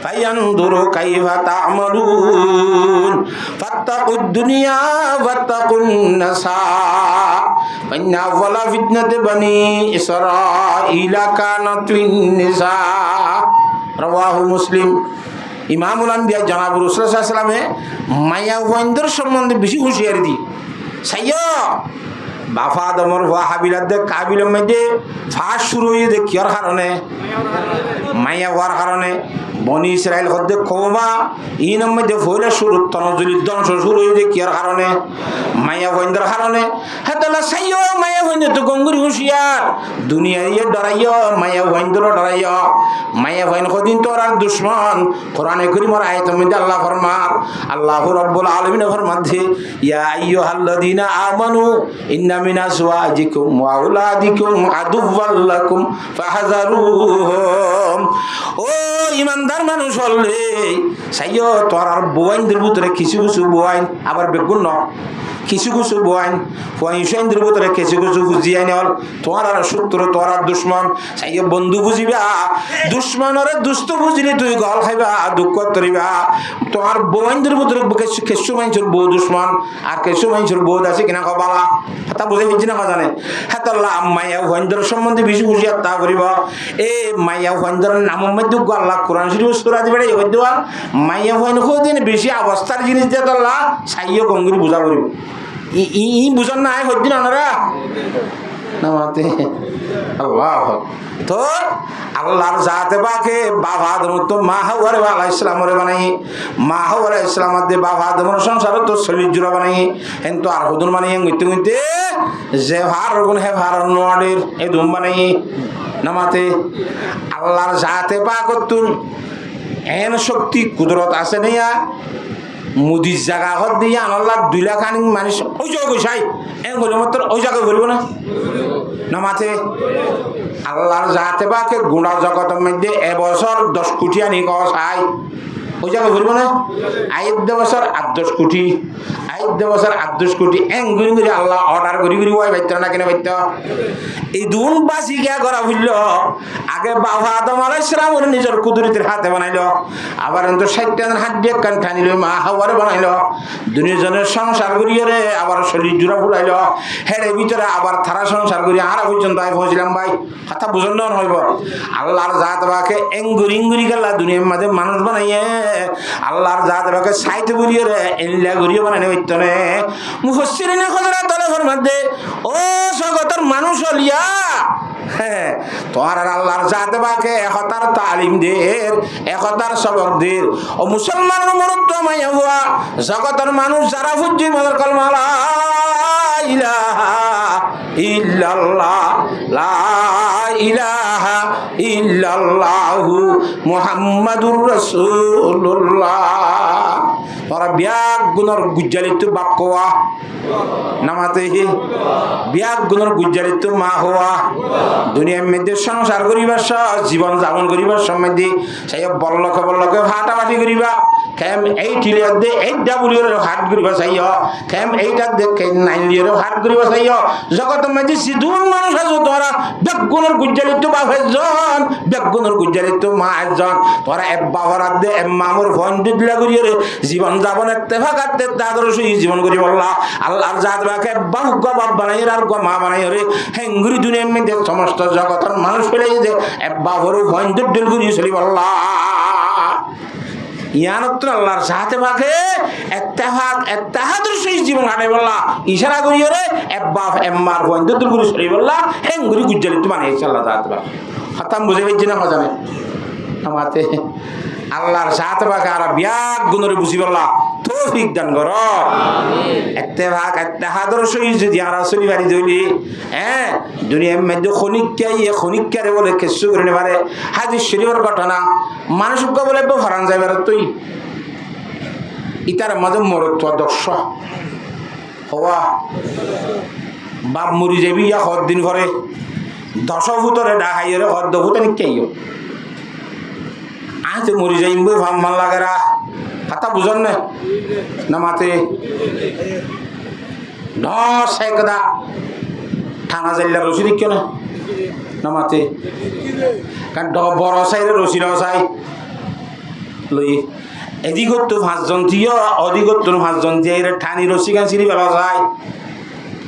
فينظر كيف تعملون فاتقوا الدنيا واتقوا النساء فإن أول فتنة بني إسرائيل كانت في النساء رواه مسلم ইমামুল আম্বিয়া জনাব রাসূলুল্লাহ সাল্লাল্লাহু আলাইহি ওয়াসাল্লামে মায়া ওয়াইন্দর সম্বন্ধে বেশি হুঁশিয়ারি দি সাইয়্য বাফা আদমর হওয়া হাবিলার দে কাবিলের মধ্যে ফাঁস শুরু হয়ে যে কিয়র কারণে মাইয়া হওয়ার কারণে বনি ইসরায়েল হদ্দে কৌমা ইনের মধ্যে ফইলে শুরু তনজুলির ধ্বংস শুরু হয়ে যে কিয়র কারণে মাইয়া ভৈন্দর কারণে হেতলা সাইও মাইয়া ভৈন্দ তো গঙ্গুরি হুঁশিয়ার দুনিয়ার ইয়ে ডরাইয় মাইয়া ভৈন্দর ডরাইয় মাইয়া ভৈন কদিন তোর আর দুশ্মন কোরআনে করিমর আয়াতের মধ্যে আল্লাহ ফরমার আল্লাহ রাব্বুল আলামিন ফরমাচ্ছে ইয়া আইয়ুহাল্লাযীনা আমানু ইন্না মিন আজওয়াজিকুম ওয়া আওলাদিকুম আদুওয়াল লাকুম ফাহযারুহুম। ও ইমানদার মানুষ হলে সাইয়ো তোর আর বোয়াইনদের ভিতরে কিছু কিছু বোয়াইন আবার বেগুন ন কিছু কিছু বোয়াইন পয়সেন্দ্রের ভিতরে কিছু কিছু বুঝিয়ে নেওয়াল তোমার আর শত্রু তোর আর দুশ্মন সাইয়ো বন্ধু বুঝিবা দুশ্মনরে দুষ্ট বুঝলি তুই গল খাইবা দুঃখ তরিবা তোমার বোয়াইনদের ভিতরে কিছু মানুষের বউ দুশ্মন আর কিছু মানুষের বউ আছে কিনা কবালা তা বুঝে ফেলছি না জানে হ্যাঁ তাল্লা মাইয়া ভৈন্দর সম্বন্ধে বেশি বুঝিয়া তা করিব এ মাইয়া ভৈন্দরের নামের মধ্যে আল্লাহ কোরআন শরীফ সূরা দিবে এই দেওয়া মাইয়া ভৈন দিন বেশি অবস্থার জিনিস দিয়ে তাল্লা সাইয়ো গঙ্গুরি বুঝা করিব ই বুঝান না হদ্দিন ওনারা নামাতে আল্লাহ তো আল্লাহর জাতে পাকে বাবা আদম তো মা হাওয়ারে আলাইহিস সালামরে বানাই মা হাওয়ারে ইসলামাত দে বাবা আদমের সংসার তো সলিল জুরা বানাই কিন্তু আর হুদুন বানাই গইতে গইতে যে ভার গুণ হে ভার নোয়াদের এই দুম বানাই নামাতে আল্লাহর জাতে পাক তুন এন শক্তি কুদরত আছে না মুদির জায়গা হত দিয়ে আনাল্লাহ 2 লাখ আনি মানুষ ওই জায়গা কইসাই এন গেলে মাত্র ওই জায়গায় বলব না নামাতে আল্লাহর জাতে বাকে গুণা জগতের মধ্যে এবছর 10 কোটি আনি কসাই ওই জায়গায় বলব না আইদ বছর 10 কোটি আইদ বছর 10 কোটি এন গুলি গুলি আল্লাহ অর্ডার করি করি ওই বাইতে না কেন বাইতে এই দুন বাসি গিয়া করা হইল আগে বাবা আদম আলাইহিস সালাম নিজের কুদরতের হাতে বানাইলো আবার অন্ত 60 হাত দিয়ে কান টানিল মা হাওয়ারে বানাইলো দুনিয়াজনের সংসার করিয়ে রে আবার শরীর জুড়া ফুলাইলো হেড়ে ভিতরে আবার থারা সংসার করি আর পর্যন্ত আই পৌঁছলাম ভাই কথা বুঝন না হইব আল্লাহর জাত বাকে এঙ্গুরি গেলা দুনিয়ার মধ্যে মানুষ বানাইয়ে আল্লাহর জাত বাকে সাইতে করিয়ে রে এল্লা করিয়ে বানাইনে হইতনে মুফাসসিরিনে হযরত আল্লাহর মধ্যে ও জগতের মানুষ হলিয়া হ্যাঁ তোমার আল্লাহর জাতে বাকে একতার তালিম দের একতার সবক দের ও মুসলমানের মরত্ব মাইয়া হওয়া জগতের মানুষ যারা ফুজি মদর কলমা লা ইলাহা ইল্লাল্লাহ লা ইলাহা ইল্লাল্লাহু মুহাম্মাদুর রাসূলুল্লাহ তোরা বিয়াক গুণর গুজ্জালিত বাপ কোয়া নামাতে বিয়াক গুণর গুজ্জালিত মা হওয়া দুনিয়ার মধ্যে সংসার করিবার জীবন যাপন করিবার সম্বন্ধে সেই বল্লকে ফাটাফাটি করিবা খেম এই টিলিয়ার দে এই ডাবুলিয়র হাট করিবা চাইয় খেম এইটার দে নাইলিয়র হাট করিবা চাইয় জগতের মধ্যে সিধুন মানুষ আছো তোরা বেগুনের গুজ্জালিত বাপ একজন বেগুনের গুজ্জালিত মা একজন তোরা বাবার দে মামুর ফোন দিলা করিয়ে জীবন যাপন এত্তেফাক আদর্শ জীবন করি বললা আল্লাহর জাত বাকে বাপ বাপ বানাই আর মা বানাই রে হেঙ্গুরি দুনিয়ার মধ্যে সমস্ত জগতের মানুষ ফেলে যে বাবরও ফোন দিল করিয়ে চলি বললা ইয়ানত আল্লাহর জাতে বাকে এত্তেহাদের সেই জীবন হাঁটে বললা ইশারা করিয়ে রে বাপ এম্মার ফোন দিল করি চলি বললা হেঙ্গুরি গুজ্জালিত বানাইছে আল্লাহ জাতে বাকে খতম বুঝে পেয়েছি না মজানে আমাতে আল্লাহর সাথে বাকে আর বিয়াক গুণরে বুঝি বললা তৌফিক দান কর এত্তেফাক এত্তেহাদর সহি যদি আর আসলি বাড়ি ধরলি হ্যাঁ দুনিয়ার মধ্যে খনিকারে বলে কেসু করে নেবারে হাদিস শরীফের ঘটনা মানুষকে বলে হারান যাইবার তুই ইতার মাঝে মরত্ব দর্শ হওয়া বাপ মরি যাবি ইয়া দিন ঘরে 10 ভূতরে ডাহাইয়ের 10 ভূত নিকেইও আজ মরি যাইম বই ভাম মান লাগেরা কথা বুঝন না মাতে ঢস একদা থানা যাইলা রসি দেখিও না মাতে কারণ বড় সাইরে রসি রসাই লই এদিকত তো 5 জন দিও অদিকত তো 5 জন দিয়ে ঠানি রসি গান চিনি বেলা যায়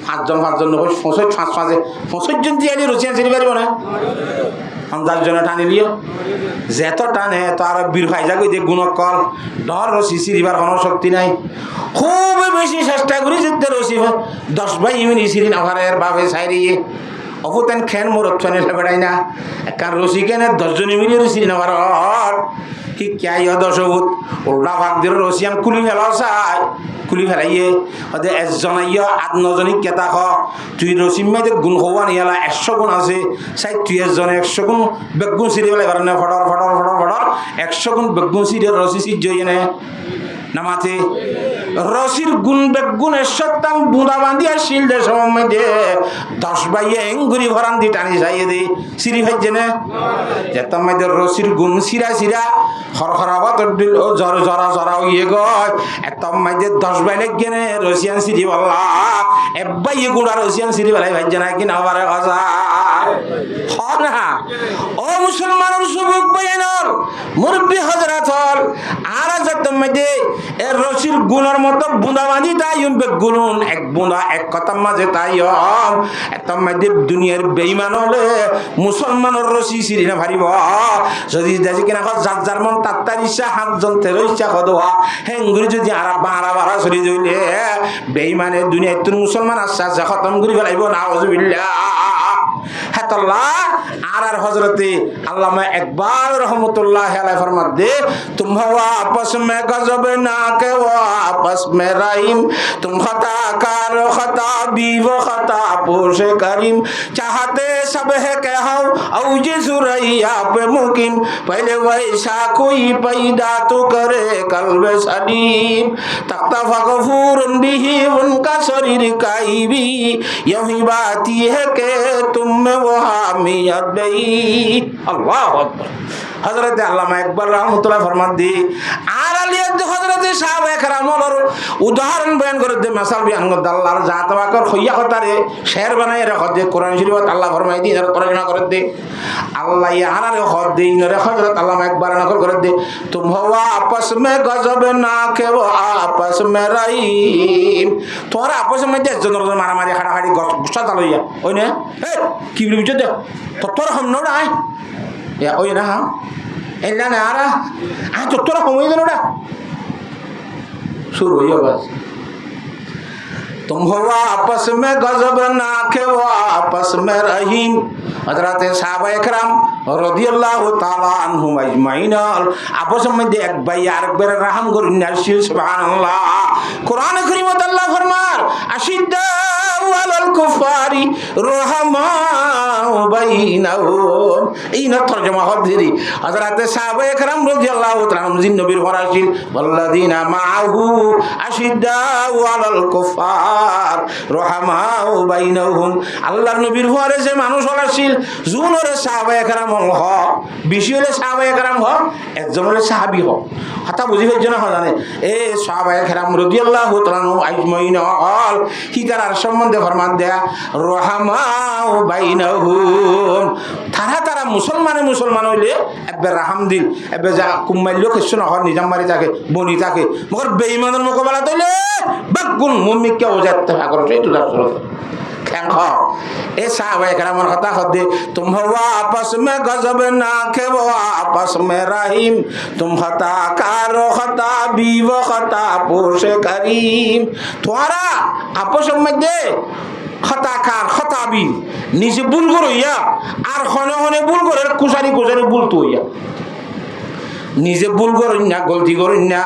5 জন 5 জন 5 জন দিয়ে রসি গান চিনি পারিব না আন্দাজ জনে টানি লিও যেত টানে তো আর বীর ফাইজা কই দিয়ে গুণক কল ডর রসি সিরিবার কোনো শক্তি নাই খুব বেশি চেষ্টা করি যেতে রসি 10 ভাই ইমিনি সিরি না ঘরের বাবে সাইরিয়ে অপুতেন খেন মোরত ফেনে বেড়াই না কারণ রসি কেন 10 জন মিলি রসি না ঘর কি ক্যাই দশভূত উল্টা ভাগ দিয়ে রসিয়ান কুলি ফেলাও চাই কুলি ফেলাইয়ে হতে 1 জন আইয়া 8-9 জনিক কেতা খ তুই রসিম মাইতে গুণ হওয়া নিয়ালা 100 গুণ আছে চাই তুই 1 জনে 100 গুণ বেগুন সিরি ফেলাই পারে না ফটর ফটর ফটর ফটর 100 গুণ বেগুন সিরি রসি সিজ জইয়ে নে নামাতে রসির গুণ বেগুনের সত্যাং বুঁদা বান্ধিয়া শিল দে সময় দে 10 বাইয়ে এঙ্গুরি ভরান দি টানি যাইয়ে দে সিরি ভাইজে না যেতাম মাইদে রসির গুণ সিরা সিরা হরহরাবা তোর দিল জরা জরা জরা ইয়ে গয় একদম মাইদে 10 বাইলে গেনে রসিয়ান সিরি বললা একবাইয়ে গুড়া রসিয়ান সিরি বেলাই ভাইজে না কিনা বারে হজা না ও মুসলমানের যুবক ভাইয়ের মুরব্বী হযরত হল আর যেতাম মাইদে এর রসির গুণের মতো বুঁদা বাঁধি তাই বেগুন এক বুঁদা এক কথার মাঝে তাই একদম মাঝে দুনিয়ার বেইমান হলে মুসলমানের রসি সিরি না ভারিব যদি দেখি কিনা যার যার মন তার ইচ্ছা 5 জন 13 ইচ্ছা হদোয়া হেঙ্গুরি যদি আর বাড়া বাড়া সরি জইলে বেইমানে দুনিয়ায় তুন মুসলমান আচ্ছা আচ্ছা খতম করে ফেলাইব নাউজুবিল্লাহ হেতাল্লাহ আর হযরতে আল্লামা ইকবাল रहमतुल्लाह अलैह फरमाते दे तुम वापस में गजब ना के वापस में रहीम तुम खता कार खता भी वो खता पोश करीम चाहते सब है के हम औज सुरैया पे मुकीम पहले वैसा कोई पैदा तो करे कल्ब सलीम तख्ता गफूर बिही उनका शरीर काई भी यही बात है के तुम में वो हामियत नहीं अल्लाह अकबर হযরতে আল্লামা ইকবাল রাহমাতুল্লাহ ফরমান দি আর আলিয়াত হযরতে সাহাবা একরামর উদাহরণ বয়ান করে দে মাসাল বয়ান করে আল্লাহর জাত ওয়াকর হইয়া কথারে শের বানাই রাখে দে কোরআন শরীফত আল্লাহ ফরমাই দি আর তরজমা করে দে আল্লাহ ইয়ারারে হদ দে ইনরে হযরত আল্লামা ইকবাল নকল করে দে তুম হওয়া আপস মে গজব না কে ও আপস মে রহিম তোরা আপস মে দে জনর মারামারি খাড়াখাড়ি গুছা চালইয়া ওই না কি বলি বুঝতে তো তোর হম নড়া ya oh ya nah ella nara doctora como dice nora शुरू हो बस तुम हो आपस में गजब ना के वो आपस में रहीम हजरत साहबा इकराम রাদিয়াল্লাহু তাআলা আনহুম আজমাইন आपस में एक भाई আর একবার রহম করুন নাসিল সুবহানাল্লাহ কোরআন কারীমত আল্লাহ ফরমান আশিদ্দা ওয়ালাল কুফারি রহমাউ বাইনাহুম এই না তরজমা হদিরি হযরত সাহাবা ইকরাম রাদিয়াল্লাহু তাআলা আনহুম জিন নবীর ফরাশিল ওয়াল্লাযিনা মাআহু আশিদ্দা ওয়ালাল কুফার রহমাউ বাইনাহুম আল্লাহর নবীর ফরাশে মানুষ হলাছিল জুনরে সাহাবা ইকরাম হ বেশি হলে সাহাবা ইকরাম হ একজন হলে সাহাবী হ কথা বুঝি হইছে না জানে এ সাহাবা ইকরাম রাদিয়াল্লাহু তাআলা আনহুম আজমাইন আল হিতার সম্বন্ধে ফরমান দেয়া রহমাউ বাইনাহুম তারা তারা মুসলমান হইলে একবার রাহাম দিল একবার যা কুম্মাইল কিছু না হয় নিজাম মারি থাকে বনি থাকে মগর বেঈমানের মোকাবেলা তৈলে বাগুন মুমিককে ওজাতে আগর এইটো দর্শন খ্যাংখা এ সাহাবা ইকরামের কথা হদে তুম হওয়া আপস মে গজব না কে वो आपस में रहीम तुम खता कारो खता भी वो खता पोश करीम তোরা আপসের মধ্যে খতাকার খতাবি নিজে ভুল করইয়া আর হনে হনে ভুল করে কুসারি কুসারি ভুল তো হইয়া নিজে ভুল করেন না গলতি করেন না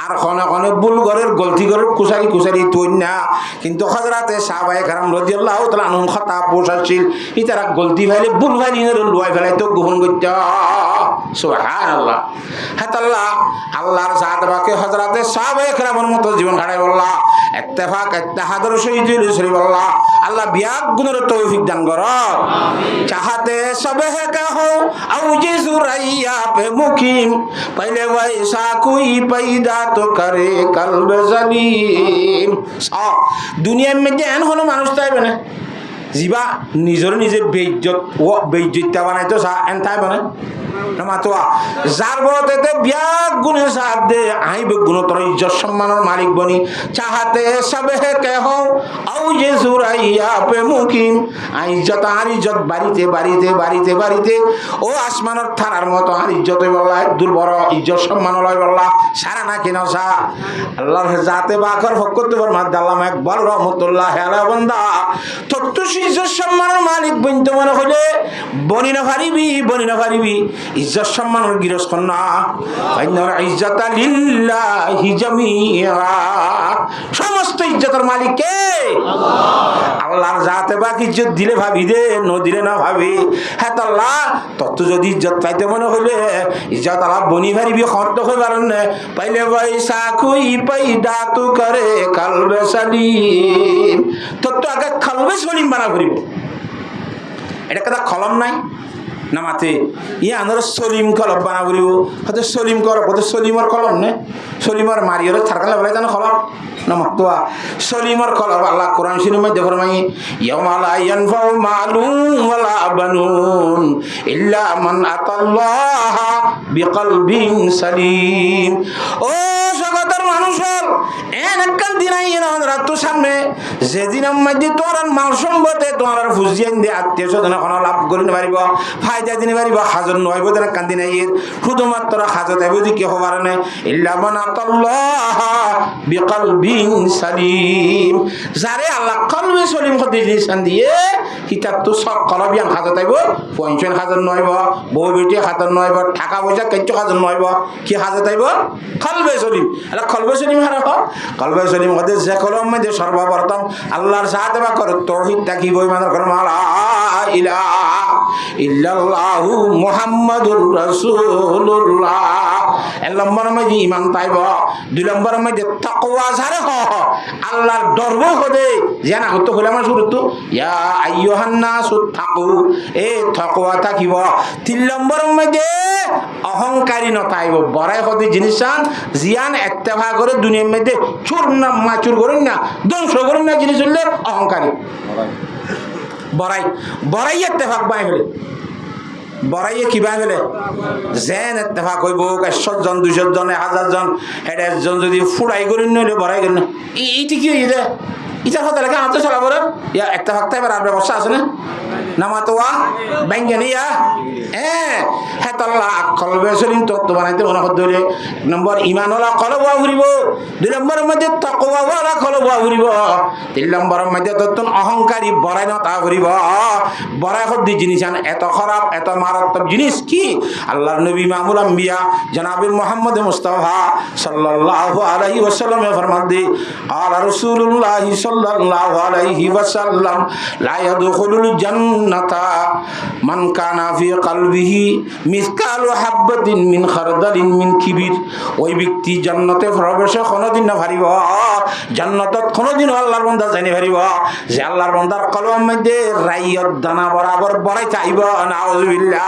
আর হনে হনে ভুল করে গলতি করে কুসারি কুসারি তো না কিন্তু হযরতে সাহাবা ইকরাম রাদিয়াল্লাহু তাআলা আনহুম খতা পোষাছিল ইতারা গলতি ফাইলে ভুল ফাইলি লুয়াই ফেলাই তো গ্রহণ করতে সুবহানাল্লাহ হাতাল্লাহ আল্লাহর জাত বাকে হযরতে সাহাবা ইকরামের মতো জীবন কাটাই বললা ইত্তেফাক ইত্তেহাদের সহিত শরীফ আল্লাহ আল্লাহ বিয়াক গুণের তৌফিক দান করো আমিন চাহতে সবে কা হো আউজি সুরাইয়া পে মুকিম पहले वैसा कोई पैदा तो करे कल्ब सलीम दुनिया में जे এন হলো মানুষ তাইবে না জিবা নিজর নিজে বেইজ্জত ও বেইজ্জতটা বানাইতো সা এন তাইবে না মাতোয়া যার বলতে বিয়াক গুণে সাথ দে আইব গুণ তোর ইজ্জত সম্মানের মালিক বনি চাহাতে সবে কে হও আউ যে সুরাইয়া পে মুকিম আই ইজ্জত আর ইজ্জত বাড়িতে বাড়িতে বাড়িতে বাড়িতে ও আসমানের থানার মতো আর ইজ্জত বললা দুর্বল ইজ্জত সম্মান লয় বললা সারা না কেন সা আল্লাহর জাতে বাকর ফকত বর মাদ আল্লাহ একবার রহমতুল্লাহ আলাইহি বান্দা তত ইজ্জত সম্মানের মালিক বনতে মনে হলে বনি না পারিবি ইজ্জত সম্মানের গিরস কন্যা আইনার ইজ্জতা লিল্লাহি জামিআ সমস্ত ইজ্জতের মালিক কে আল্লাহ আল্লাহর জাতে বাক ইজ্জত দিলে ভাবি দে ন দিলে না ভাবি হ্যাঁ আল্লাহ তত যদি ইজ্জত পাইতে মনে হলে ইজ্জত আল্লাহ বনি পারিবি খর্ত হই পারেন না পাইলে পয়সা কুই পাইদা তু করে কালবে সালিম তত আগে কালবে সলিম বানা করিব এটা কথা কলম নাই না মাতে ইয়ে আনার সলিম কলম বানা করিব হয়তো সলিম কর হয়তো সলিমর কলম নে সলিমর মারিয়র থারকালে বলে জানো কলম না মাতুয়া সলিমর কলম আল্লাহ কোরআন শরীফের মধ্যে ফরমাই ইয়াউমা লা ইয়ানফাউ মালুন ওয়ালা বানুন ইল্লা মান আতাল্লাহ বিকলবিন সালিম ও জগতের মানুষের একখান দিন আইন রাত্র সামনে যেদিন মধ্যে তোমার মাল সম্পদে তোমার ফুজিয়ান দিয়ে আত্মীয় স্বজন কোনো লাভ করে নিতে পারিব ফায়দা দিতে পারিব হাজর নইব তেন একখান দিন আইন শুধুমাত্র হাজত আইব যে কি হবার না ইল্লা মান আতাল্লাহ বিকলবিন সালিম যারে আল্লাহ কলবে সলিম হতে দিয়েছেন দিয়ে কিতাব তো সব কলবিয়ান হাজত আইব পঞ্চন হাজর নইব বউ বেটি হাজর নইব টাকা পয়সা কেঁচো হাজর নইব কি হাজত আইব কলবে সলিম আল্লাহ কলবে সলিম হারা কলবে সলিম হতে যে কলম মধ্যে সর্বপ্রথম আল্লাহর সাথে বা করে তৌহিদ তাকিব ইমানের করে লা ইলাহা ইল্লাল্লাহু মুহাম্মাদুর রাসূলুল্লাহ এক নম্বর মধ্যে ইমান পাইব দুই নম্বর মধ্যে তাকওয়া যারে হ আল্লাহর ডরব হদে জানা হতো হলে আমার শুরু তো ইয়া আইয়ুহান নাসু তাকু এ তাকওয়া থাকিব তিন নম্বর মধ্যে অহংকারী নতাইব বড়াই হতে জিনিসান জিয়ান ইত্তেফা করে দুনিয়ার মধ্যে চুর না মাচুর করুন না ধ্বংস করুন না জিনিস হলে অহংকারী বড়াই ইত্তেফাক বাই হলে বড়াইয়ে কিবা গেলে যেন ইত্তেফাক হইব 100 জন 200 জন 1000 জন এটা একজন যদি ফুড়াই করি নইলে বড়াই গেল না এইটি কি হইছে ইটার হতে লাগে হাতে চলাবো রে ইয়া ইত্তেফাক তাই আর ব্যবস্থা আছে না নামাতোয়া ব্যাঙ্গানিয়া হ্যাঁ তল্লাহ কলবে সলিম তত্ত্ব বানাইতে মনে করতে হলে এক নম্বর ইমানওয়ালা কলবা ঘুরিব দুই নম্বরের মধ্যে তাকওয়াওয়ালা কলবা ঘুরিব তিন নম্বরের মধ্যে তত্ত্ব অহংকারী বড়াই নতা ঘুরিব বড়াই হদ্দি জিনিস এত খারাপ এত মারাত্মক জিনিস কি আল্লাহর নবী মামুল আম্বিয়া জনাবে মুহাম্মদ মুস্তাফা সাল্লাল্লাহু আলাইহি ওয়াসাল্লাম ফরমান দি আলা রাসূলুল্লাহ সাল্লাল্লাহু আলাইহি ওয়াসাল্লাম লা ইয়াদখুলুল জান্নাতা মান কানা ফি কলবিহি মিসকালু হাববাতিন মিন খারদালিন মিন কিবির ওই ব্যক্তি জান্নাতে প্রবেশ কোনদিন না পারিব জান্নাতত কোনদিন আল্লাহর বান্দা জানি পারিব যে আল্লাহর বান্দার কলমের মধ্যে রাইয়ত দানা বরাবর বড়াই চাইব নাউযুবিল্লাহ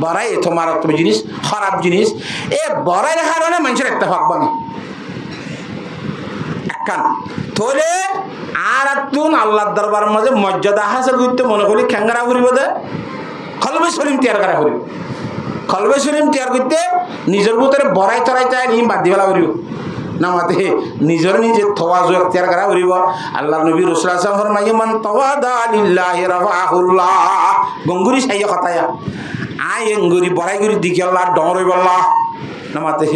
বড়াই তোমার তুমি জিনিস খারাপ জিনিস এ বড়াইয়ের কারণে মানুষের ইত্তেফাক বানে একখান তোলে আর তুন আল্লাহর দরবারের মাঝে মর্যাদা হাসিল করতে মনে করি খেঙ্গারা ঘুরিব দে কলবে সলিম তৈরি করা করিব কলবে সলিম তৈরি করতে নিজের ভিতরে বড়াই চড়াই চাই নি বাদ দিবেলা করিব না মাতে নিজের নিজে তওয়াজু ইখতিয়ার করা করিব আল্লাহর নবী রাসূলুল্লাহ সাল্লাল্লাহু আলাইহি ওয়াসাল্লাম ফরমায় মান তাওয়াদা লিল্লাহি রাফাহুল্লাহ গঙ্গুরি সাইয়া কথায়া আয় গঙ্গুরি বড়াই করি দিকে আল্লাহ ডর হইব আল্লাহ নামাতে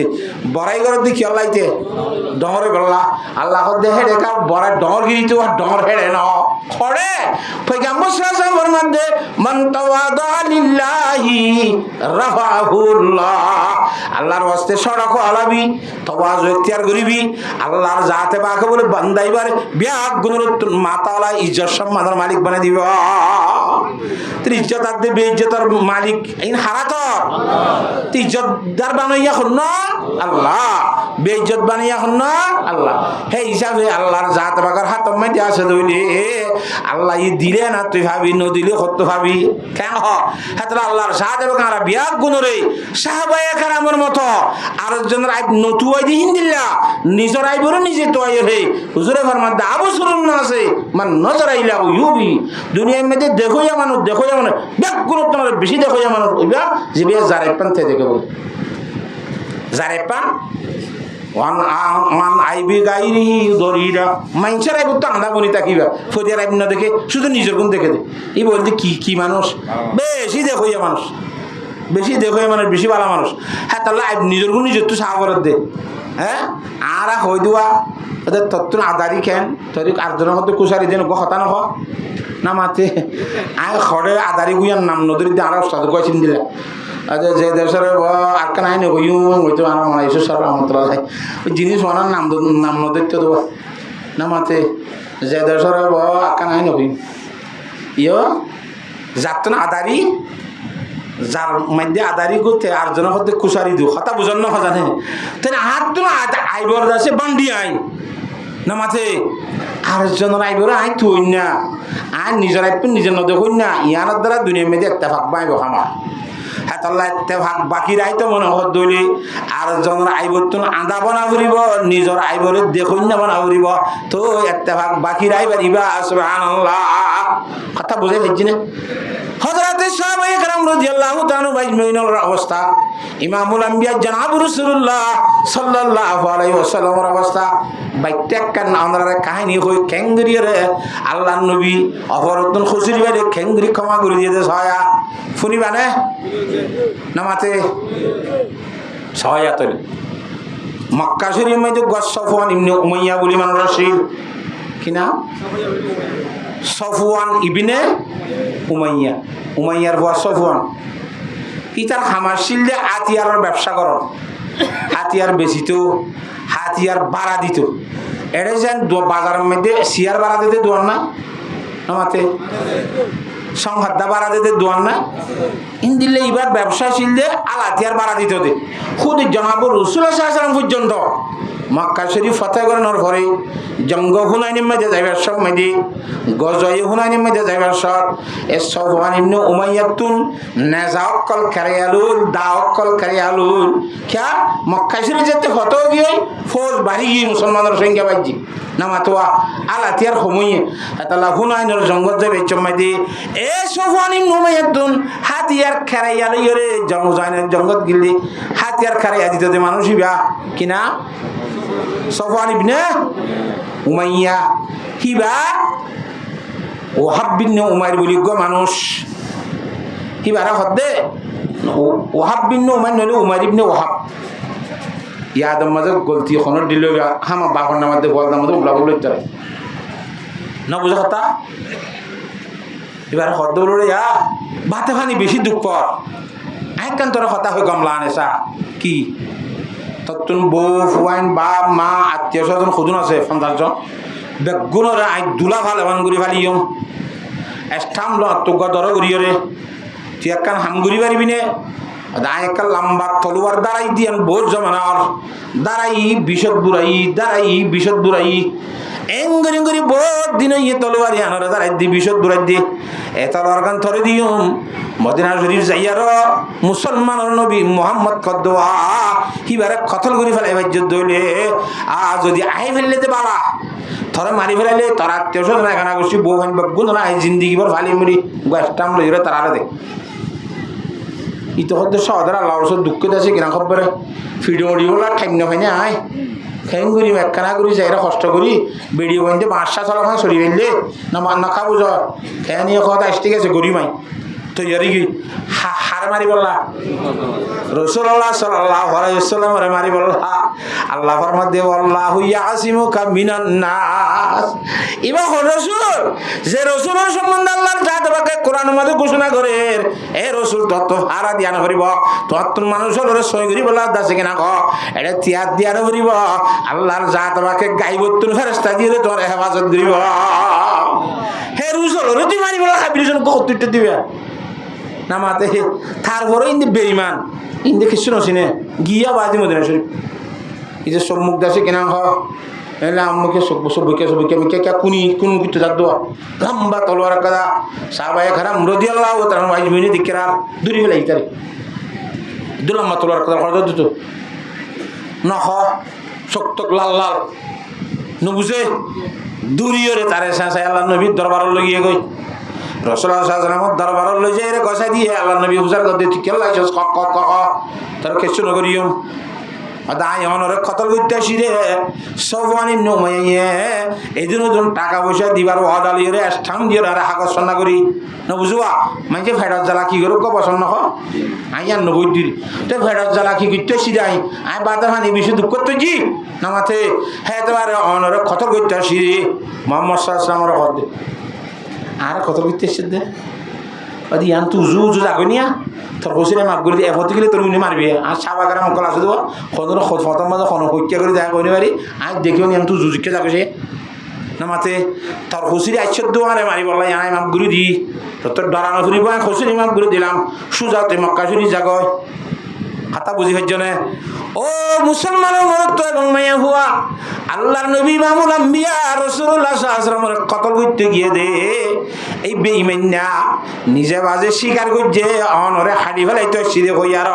বড়াই করে দেখি আল্লাহতে ডর বললা আল্লাহ দেহে রেখা বড়াই ডর গিরিতে ডর হেড়ে ন খড়ে পয়গম্বর সাল্লাল্লাহু আলাইহি ওয়াসাল্লাম দে মান তাওয়াদা লিল্লাহি রাফাহুল্লাহ আল্লাহর ওয়াস্তে সড়ক আলাবি তওয়াজু ইখতিয়ার করিবি আল্লাহর জাতে পাকে বলে বান্দাইবার বিয়াক গুণর মাতালা ইজ্জত সম্মানের মালিক বানাই দিব তুই ইজ্জত আর দে বেইজ্জতের মালিক ইন হারাতর তুই ইজ্জতদার বানাইয়া না আল্লাহ বেইজ্জত বানাইয়া না আল্লাহ হে হিসাবে আল্লাহর জাত বাগার হাতের মধ্যে আছে দইলে আল্লাহ ই দিলে না তুই ভাবি ন দিলে কত ভাবি কেন হাতরা আল্লাহর জাত বাগার আর বিয়াক গুণরে সাহাবায়ে কেরামের মতো আরেকজনের আইব নতুয়াই দিহিন দিল্লা নিজের আইবরে নিজে তোয়াই হে হুজুরে ফরমান আবু সুরুন না আছে মান নজর আইলা ইউবি দুনিয়ার মধ্যে দেখো মানুষ দেখো মানুষ ব্যাকুল তোমার বেশি দেখো মানুষ ওইবা যে বিয়া যারে পান তে দেখে বল যারে পান ওয়ান আইবি গাইরি দরিরা মাইনসার আইব তো আন্দা বনি তাকিবা ফদিয়ার আইব না দেখে শুধু নিজের গুণ দেখে দে এই বলতে কি মানুষ বেশি দেখো মানুষ বেশি দেখো মানুষ বেশি ভালো মানুষ হ্যাঁ তাহলে নিজের গুণ নিজের তো সাগরত দে হ্যাঁ আর হয়ে দেওয়া ওদের তত্ত্ব আদারি খেন তরি আটজনের মধ্যে কুশারি দেন হতা নহ না মাতে আয় খড়ে আদারি গুইয়ার নাম নদীর দিয়ে আর সাধু কয়েছেন দিলে আচ্ছা যে দেশের আর কেন আইনি হইম হইতো আমার মনে ঈশ্বর সর রহমতুল্লাহ ওই জিনিস ওনার নাম নদীর তো দেবো না মাতে যে দেশের আর কেন আইনি হইম ইয় যাত না আদারি যার মধ্যে আদারি করতে আর জনের মধ্যে কুশারি দিও হতা বুঝন না জানে তাই হাত তো না আইবর আছে বান্ডি আই না মাথে আর জনের আইবর আই থই না আর নিজের আইপ নিজের নদী হই না ইয়ার দ্বারা দুনিয়ার মধ্যে একটা ভাগ পাইব খামা হ্যাঁ তাহলে একটা ভাগ বাকি রাই তো মনে হত দলি আর জনের আইবর তো আদা বনা ফুরিব নিজের আইবরে দেখুন না বনা ফুরিব তো একটা ভাগ বাকি রাই পারিবা সুবহানাল্লাহ কথা বুঝে পাইছি না হযরত সাহাবায়ে কেরাম রাদিয়াল্লাহু তাআলা আজমাইনের অবস্থা ইমামুল আম্বিয়া জনাব রাসূলুল্লাহ সাল্লাল্লাহু আলাইহি ওয়াসাল্লামের অবস্থা বাইতেক কান আমরারে কাহিনী কই কেঙ্গরিরে আল্লাহর নবী অপরতন খুশির বাইরে কেঙ্গরি ক্ষমা করে দিতে ছয়া শুনিবানে নামাতে ছয়া তরি মক্কা শরীফ মধ্যে গসফওয়ান ইবনে উমাইয়া বলি মানুষ রাশিদ কি নাম সফওয়ান ইবনে উমাইয়া উমাইয়ার বর সফওয়ান কি তার খামারশিল দিয়ে হাতিয়ারের ব্যবসা কর হাতিয়ার বেচিত হাতিয়ার বাড়া দিত এটা যেন বাজারের মধ্যে শিয়ার বাড়া দিতে দোয়ার না আমাতে সংহাদ্দা বাড়া দিতে দোয়ার না ইন দিলে এইবার ব্যবসাশীল দিয়ে আল হাতিয়ার বাড়া দিত দে খুদ জনাব রাসূলুল্লাহ সাল্লাল্লাহু আলাইহি ওয়াসাল্লাম পর্যন্ত মক্কা শরীফ ফতেহ করানোর পরে জঙ্গ হুনাইনের মধ্যে যাইবার সব মেদি গজয় হুনাইনের মধ্যে যাইবার সব এ সফওয়ান ইবনে উমাইয়াতুন নেজাওকল কারিয়ালুল দাওকল কারিয়ালুল क्या মক্কা শরীফ যেতে ফতেহ গিয়ে ফৌজ বাড়ি গিয়ে মুসলমানের সংখ্যা বাজি নামাতোয়া আলাতিয়ার সময়ে তালা হুনাইনের জঙ্গল যাবে চম্মাইদি এ সফওয়ান ইবনে উমাইয়াতুন হাতিয়ার খারাইয়াল ইরে জঙ্গজানের জঙ্গল গিলি হাতিয়ার খারাইয়া দিতে দে মানুষই বা কিনা সফওয়ান ইবনে উমাইয়া হিবা ওয়াহাব বিন উমাইর বলি গো মানুষ হিবারা হদ্দে ওয়াহাব বিন উমাইর নলে উমাইর ইবনে ওয়াহাব ইয়াদ মাঝে গলতি খনর দিল হামা বাপর নামাতে বল নামাতে উবলা বলে চলে না বুঝা কথা এবার হদ্দ বলে ইয়া বাতে ফানি বেশি দুঃখ আইকান তোর কথা হয়ে গমলা আনেসা কি তত্তুন বউ ফুয়াইন বাপ মা আত্মীয় স্বজন খুদুন আছে 50 বেগুণরে আই দুলা ভাল এমন করে ফালিয়ম এস্টাম ল তোগা দর করিয়রে তুই একখান হাম ঘুরি পারিবি নে দায় একটা লম্বা তলোয়ার দাঁড়াই দিয়ান বহুত জমানার দাঁড়াই বিশদ বুড়াই এঙ্গরি এঙ্গরি বহুত দিন ইয়ে তলোয়ার ইয়ানরে দাঁড়াই দি বিশদ বুড়াই দি এ তলোয়ার গান থরে দিয়ম মদিনা শরীফ যাইয়ার মুসলমানের নবী মোহাম্মদ কদ্দোয়া হিবারে কতল করে ফেলে ভাজ্য দইলে যদি আই ফেললে বাবা থরে মারি ফেলাইলে তোর আত্মীয় স্বজন এখানে গোষ্ঠী বউ হান বেগুন না জিন্দিগি ভর ফালি মুড়ি গাছটাম লইরে তারা দে ইতহদ্দ সহদর আল্লাহ রসুল দুঃখ আছে কিনা খবরে ফিডিও মডিওলা ঠাইম না পাইনি আয় খেন করি একখানা করি যাইরা কষ্ট করি বেড়িয়ে বইতে বাঁশা চলাখান সরি ফেললে না না খাবো জ খেয়ে নিয়ে কথা আসতে গেছে গরিব মাই তো ইয়ারি কি হার মারি বললা রাসূলুল্লাহ সাল্লাল্লাহু আলাইহি ওয়াসাল্লাম রে মারি বললা আল্লাহ ফরমাতে আল্লাহু ইয়াসিমুকা মিনান নাস ইবা রাসূল যে রাসূলের সম্বন্ধে আল্লাহর জাত বাকে কোরআনের মধ্যে ঘোষণা করে এ রাসূল তত হারা দিয়া না করিব তত মানুষের সই করি বলা দাসে কিনা ক এটা তিয়াদ দিয়া না করিব আল্লাহর জাত বাকে গায়বতুল ফেরেশতা দিয়ে তোর হেফাজত করিব হে রাসূল রতি মারি বলা খাবিরজন কত দিবে নামাতে তারপরে ইন্দি বেঈমান ইন্দি কিছু নছিনে গিয়া বাজি মদিনা শরীফ এই যে সম্মুখ দাসে কিনা হ এলা আম্মুকে সবকে আমি কে কোন কিছু থাকতো লম্বা তলোয়ার কাদা সাহাবায়ে কেরাম রাদিয়াল্লাহু তাআলা আজমাইন দিকরা দূরি ফেলাই তারে দুলম্বা তলোয়ার কাদা কথা দিত নহ শক্ত লাল লাল নবুঝে দূরিয়রে তারে সাসায় আল্লাহ নবীর দরবার লাগিয়ে গই রাসূলুল্লাহ সাল্লাল্লাহু আলাইহি ওয়াসাল্লাম দরবার লই যায় রে গসাই দিয়ে আল্লাহ নবী হুজার গদে তুই কেলা আইছস ক তার কিছু নগরিয়ম আদায় অনরে কতল করতে আসিরে সবানি নমাইয়ে এদিন ওজন টাকা পয়সা দিবার ওয়াদালি রে স্থান দিয়ে রে হাগস সন্না করি ন বুঝুয়া মানে ফেরত জ্বালা কি করো পছন্দ হ আইয়া নবই দির তো ফেরত জ্বালা কি করতে আসিরে আই বাদা হানি বেশি দুঃখ করতে জি না মাথে হ্যাঁ তোমার অনরে কতল করতে আসিরে মোহাম্মদ সাল্লাল্লাহু আলাইহি ওয়াসাল্লাম আর কতল করতে আসছে দে আদি আন তু জু জু জাগনিয়া তোর হোসিনে মাপ করে দিয়ে এফতে গেলে তোর উনি মারবি আর সাবাগারে মকল আছে দেবো খোঁজ ফতম মাঝে খন হত্যা করে দেখা করি পারি আর দেখিও নি তুই জুজিকে যাবে সে না মাতে তোর হোসিরে আইসর দোয়ারে মারি বললাই আয় মাপ করে দি তোর ডরানো ফুরিব হোসিনে মাপ করে দিলাম সুজা তুই মক্কা শুনি জাগয় কথা বুঝি হজ্জনে ও মুসলমানের মরত এবং মাইয়া হুয়া আল্লাহর নবী ইমামুল আম্বিয়া রাসূলুল্লাহ সাল্লাল্লাহু আলাইহি ওয়াসাল্লামের কতল করতে গিয়ে দে এই বেঈমাননা নিজে বাজে স্বীকার করছে অনরে হাড়ি ফেলাইতে সিরে কইয়ার